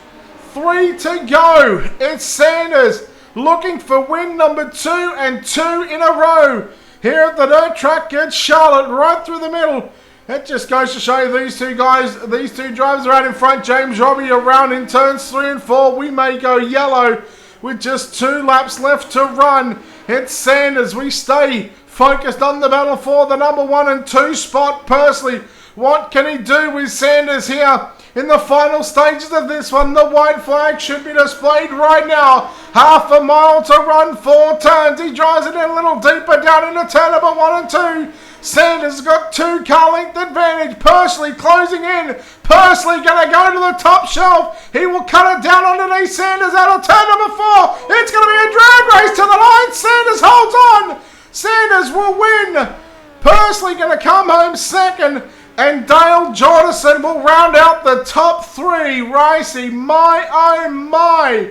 Speaker 1: 3 to go. It's Sanders looking for win number 2 and 2 in a row. Here at the dirt track, gets Charlotte right through the middle. It just goes to show you these two guys, these two drivers are out in front. James Robbie around in turns 3 and 4. We may go yellow with just 2 laps left to run. It's Sanders. We stay focused on the battle for the number 1 and 2 spot. Personally, what can he do with Sanders here in the final stages of this one? The white flag should be displayed right now. Half a mile to run, 4 turns. He drives it in a little deeper down into turn number 1 and 2. Sanders has got 2 car length advantage. Pursley closing in. Pursley going to go to the top shelf. He will cut it down underneath Sanders out of turn number 4. It's going to be a drag race to the line. Sanders holds on. Sanders will win. Pursley going to come home second. And Dale Jordison will round out the top 3 racing. My, oh my.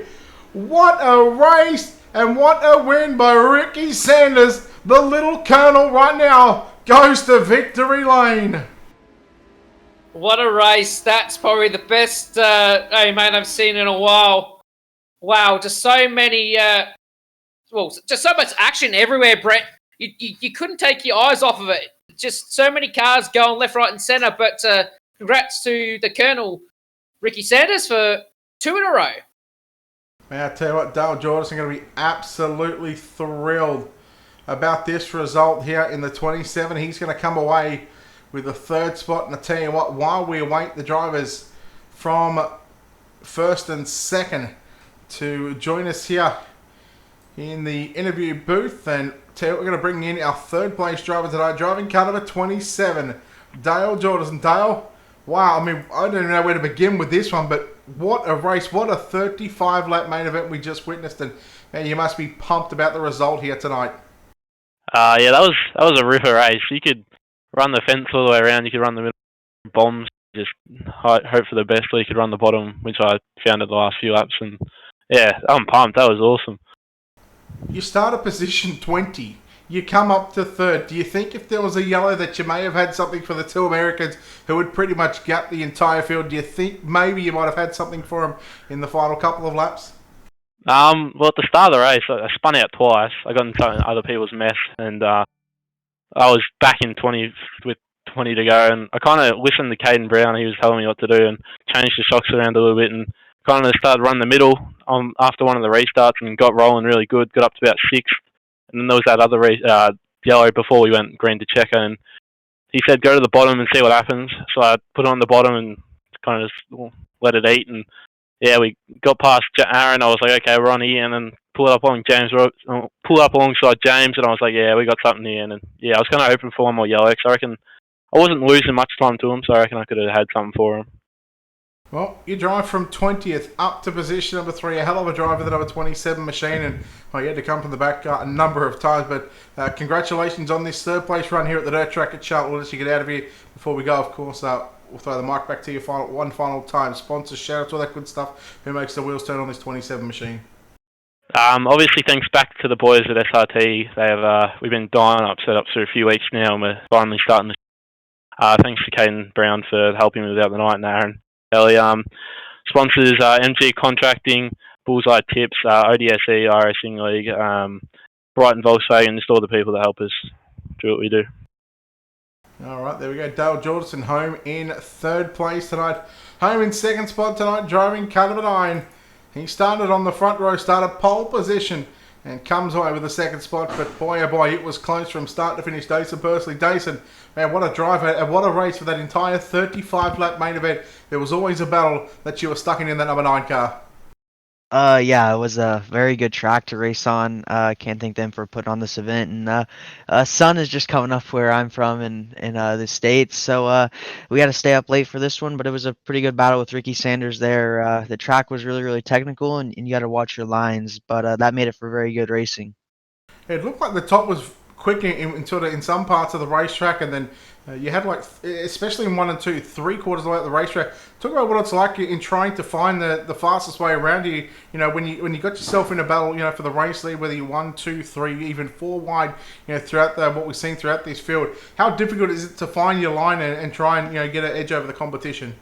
Speaker 1: What a race and what a win by Ricky Sanders. The little colonel right now goes to victory lane.
Speaker 2: What a race. That's probably the best I've seen in a while. Wow, just so many, just so much action everywhere, Brett. You couldn't take your eyes off of it. Just so many cars going left, right and centre. But congrats to the Colonel, Ricky Sanders, for 2 in a row.
Speaker 1: Man, I tell you what, Dale Jordison going to be absolutely thrilled about this result here in the 27. He's going to come away with the 3rd spot. And I tell you what, while we await the drivers from 1st and 2nd to join us here in the interview booth, and tell you what, we're going to bring in our 3rd place driver today, driving car number 27, Dale Jordison. Dale, wow, I mean, I don't even know where to begin with this one, but what a race, what a 35 lap main event we just witnessed, and man, you must be pumped about the result here tonight.
Speaker 3: Yeah, that was a ripper race. You could run the fence all the way around. You could run the middle bombs, just hope for the best, or you could run the bottom, which I found at the last few laps. And yeah, I'm pumped. That was awesome.
Speaker 1: You start at position 20. You come up to 3rd. Do you think if there was a yellow that you may have had something for the 2 Americans who would pretty much gap the entire field? Do you think maybe you might have had something for them in the final couple of laps?
Speaker 3: Well, at the start of the race, I spun out twice. I got into other people's mess, and I was back in 20 with 20 to go, and I kind of listened to Caden Brown. He was telling me what to do and changed the shocks around a little bit, and kind of started running the middle after one of the restarts and got rolling really good, got up to about 6th. And then there was that other yellow before we went green to checker, and he said go to the bottom and see what happens. So I put it on the bottom and kind of just let it eat, and yeah, we got past Aaron. I was like, okay, we're on here, and then pull up alongside James, and I was like, yeah, we got something here. And then, yeah, I was kind of hoping for one more yellow, because I reckon I wasn't losing much time to him, so I reckon I could have had something for him.
Speaker 1: Well, you drive from 20th up to position number 3. A hell of a drive with the number 27 machine, and you had to come from the back a number of times. But congratulations on this 3rd place run here at the dirt track at Charlotte. We'll let you get out of here. Before we go, of course, we'll throw the mic back to you one final time. Sponsors, shout-outs, all that good stuff. Who makes the wheels turn on this 27 machine?
Speaker 3: Obviously, thanks back to the boys at SRT. We've been dying up setups for a few weeks now, and we're finally starting to. Thanks to Caden Brown for helping me without the night, and Aaron Ellie. Sponsors, MG Contracting, Bullseye Tips, ODSE, iRacing League, Brighton Volkswagen, just all the people that help us do what we do.
Speaker 1: All right, there we go. Dale Jordison home in 3rd place tonight. Home in 2nd spot tonight, driving car number 9. He started on the front row, started pole position, and comes away with the 2nd spot. But boy, oh boy, it was close from start to finish. Dason Pursley. Dason, man, what a drive and what a race for that entire 35-lap main event. There was always a battle that you were stuck in that number 9 car.
Speaker 4: Yeah, it was a very good track to race on. Can't thank them for putting on this event. And sun is just coming up where I'm from in the States, so we had to stay up late for this one. But it was a pretty good battle with Ricky Sanders there. The track was really, really technical, and you got to watch your lines. But that made it for very good racing.
Speaker 1: It looked like the top was quick in some parts of the racetrack, and then you had like, especially in 1 and 2, 3/4 of the way up the racetrack. Talk about what it's like in trying to find the fastest way around you. You know, when you got yourself in a battle, you know, for the race lead, whether you're 1, 2, 3, even 4 wide, you know, throughout what we've seen throughout this field. How difficult is it to find your line and try and, you know, get an edge over the competition?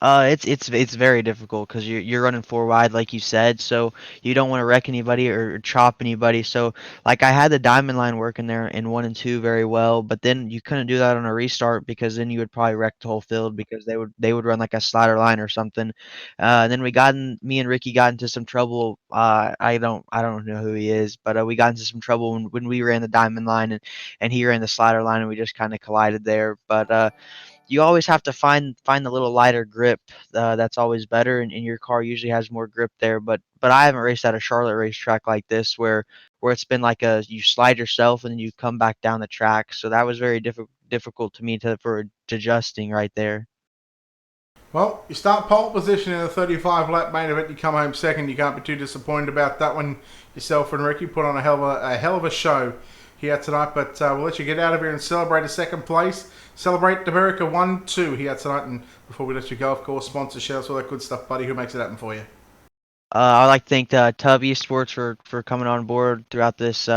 Speaker 4: It's very difficult because you're running four wide like you said, so you don't want to wreck anybody or chop anybody. So like I had the diamond line working there in 1 and 2 very well, but then you couldn't do that on a restart because then you would probably wreck the whole field because they would run like a slider line or something. And then me and Ricky got into some trouble. I don't know who he is, but we got into some trouble when we ran the diamond line and he ran the slider line and we just kind of collided there. But you always have to find the little lighter grip. That's always better, and your car usually has more grip there. But I haven't raced at a Charlotte racetrack like this where it's been like you slide yourself and then you come back down the track. So that was very difficult to me for adjusting right there.
Speaker 1: Well, you start pole position in the 35 lap main event. You come home second. You can't be too disappointed about that one. Yourself and Ricky put on a hell of a show here tonight. But we'll let you get out of here and celebrate a second place. Celebrate America 1-2 here tonight. And before we let you go, of course, sponsor shouts, all that good stuff, buddy. Who makes it happen for you?
Speaker 4: I'd like to thank Tub Esports for coming on board throughout this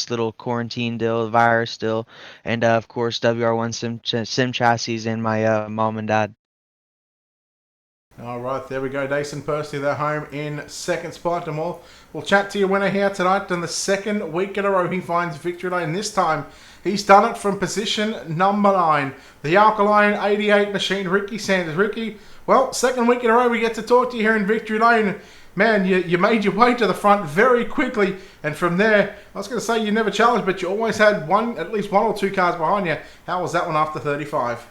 Speaker 4: little quarantine deal, virus deal, and of course WR1 Sim Chassis and my mom and dad.
Speaker 1: All right, there we go. Dason Percy, they're home in second spot. And we'll chat to your winner here tonight. And the second week in a row, he finds victory lane. This time, he's done it from position number 9. The Alkaline 88 machine, Ricky Sanders. Ricky, well, second week in a row, we get to talk to you here in victory lane. Man, you made your way to the front very quickly. And from there, I was going to say you never challenged, but you always had at least one or two cars behind you. How was that one after 35?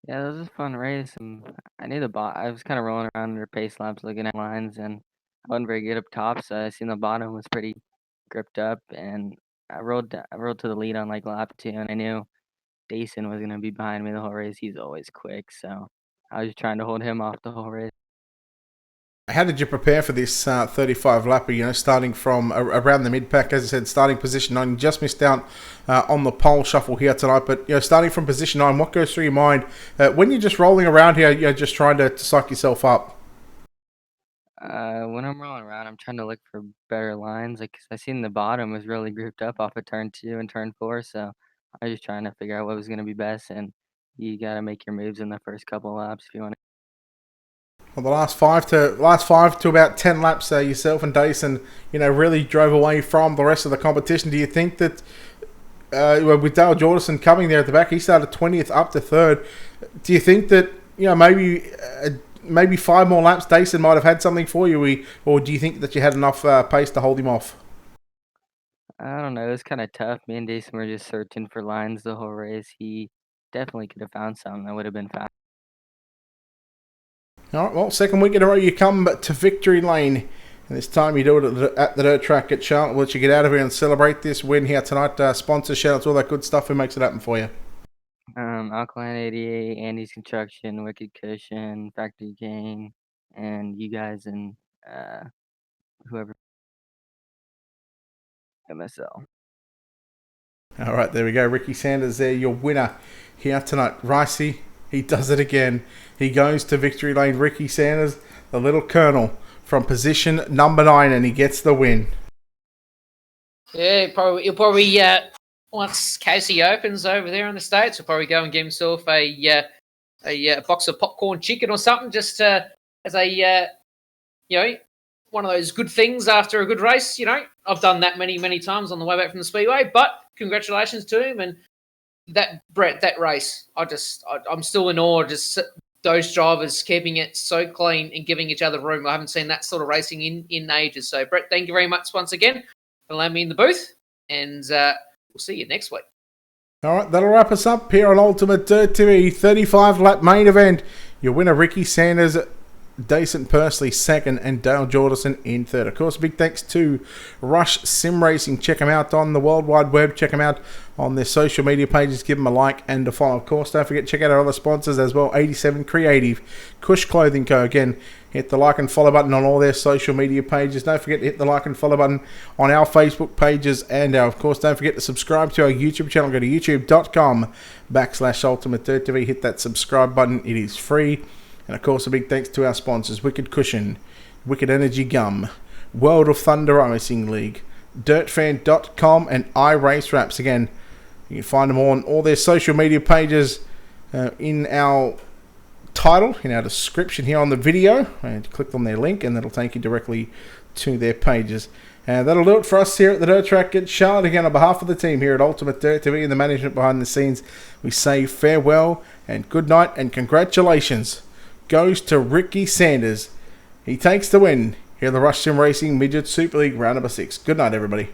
Speaker 5: Yeah, it was a fun race, and I knew the bot. I was kind of rolling around under pace laps, looking at lines, and I wasn't very good up top. So I seen the bottom was pretty gripped up, and I rolled to the lead on like lap 2, and I knew Dason was gonna be behind me the whole race. He's always quick, so I was just trying to hold him off the whole race.
Speaker 1: How did you prepare for this 35 lapper? You know, starting from around the mid pack, as I said, starting position 9. You just missed out on the pole shuffle here tonight, but you know, starting from position 9, what goes through your mind when you're just rolling around here? You're just trying to psych yourself up.
Speaker 5: When I'm rolling around, I'm trying to look for better lines. Like 'cause I seen the bottom was really grouped up off of turn 2 and turn 4, so I was just trying to figure out what was gonna be best. And you gotta make your moves in the first couple laps if you want.
Speaker 1: Well, the last five to about 10 laps, yourself and Dason, you know, really drove away from the rest of the competition. Do you think that with Dale Jordison coming there at the back, he started 20th up to 3rd. Do you think that, you know, maybe 5 more laps, Dason might have had something for you, or do you think that you had enough pace to hold him off?
Speaker 5: I don't know. It was kind of tough. Me and Jason were just searching for lines the whole race. He definitely could have found some that would have been fast.
Speaker 1: All right, well, second week in a row, you come to victory lane. And this time you do it at the dirt track at Charlotte. We'll let you get out of here and celebrate this win here tonight. Sponsor shout-outs, all that good stuff. Who makes it happen for you?
Speaker 5: Alkaline 88, Andy's Construction, Wicked Cushion, Factory Gang, and you guys and whoever MSL.
Speaker 1: All right, there we go. Ricky Sanders there, your winner here tonight. Ricey, he does it again. He goes to victory lane. Ricky Sanders, the little colonel, from position number 9, and he gets the win.
Speaker 2: Yeah, he'll probably once Casey opens over there in the States, he'll probably go and get himself a box of popcorn chicken or something, just as a you know, one of those good things after a good race. You know, I've done that many times on the way back from the speedway. But congratulations to him, and that race. I'm still in awe. Just those drivers keeping it so clean and giving each other room. I haven't seen that sort of racing in ages. So, Brett, thank you very much once again for allowing me in the booth, and we'll see you next week.
Speaker 1: All right, that'll wrap us up here on Ultimate Dirt TV 35 lap main event. Your winner, Ricky Sanders, Dason Pursley second, and Dale Jordison in third. Of course, big thanks to Rush Sim Racing. Check them out on the World Wide Web. Check them out on their social media pages. Give them a like and a follow. Of course, don't forget, check out our other sponsors as well. 87 Creative, Cush Clothing Co. Again, hit the like and follow button on all their social media pages. Don't forget to hit the like and follow button on our Facebook pages. And of course, don't forget to subscribe to our YouTube channel. Go to youtube.com/Ultimate Dirt TV. Hit that subscribe button. It is free. And of course, a big thanks to our sponsors, Wicked Cushion, Wicked Energy Gum, World of Thunder Racing League, DirtFan.com, and iRace Wraps. Again, you can find them all on all their social media pages in our title, in our description here on the video. And click on their link, and that'll take you directly to their pages. And that'll do it for us here at the Dirt Track at Charlotte. Again, on behalf of the team here at Ultimate Dirt TV and the management behind the scenes, we say farewell and good night, and congratulations goes to Ricky Sanders. He takes the win here at the Rush Sim Racing Midget Super League round number 6. Good night, everybody.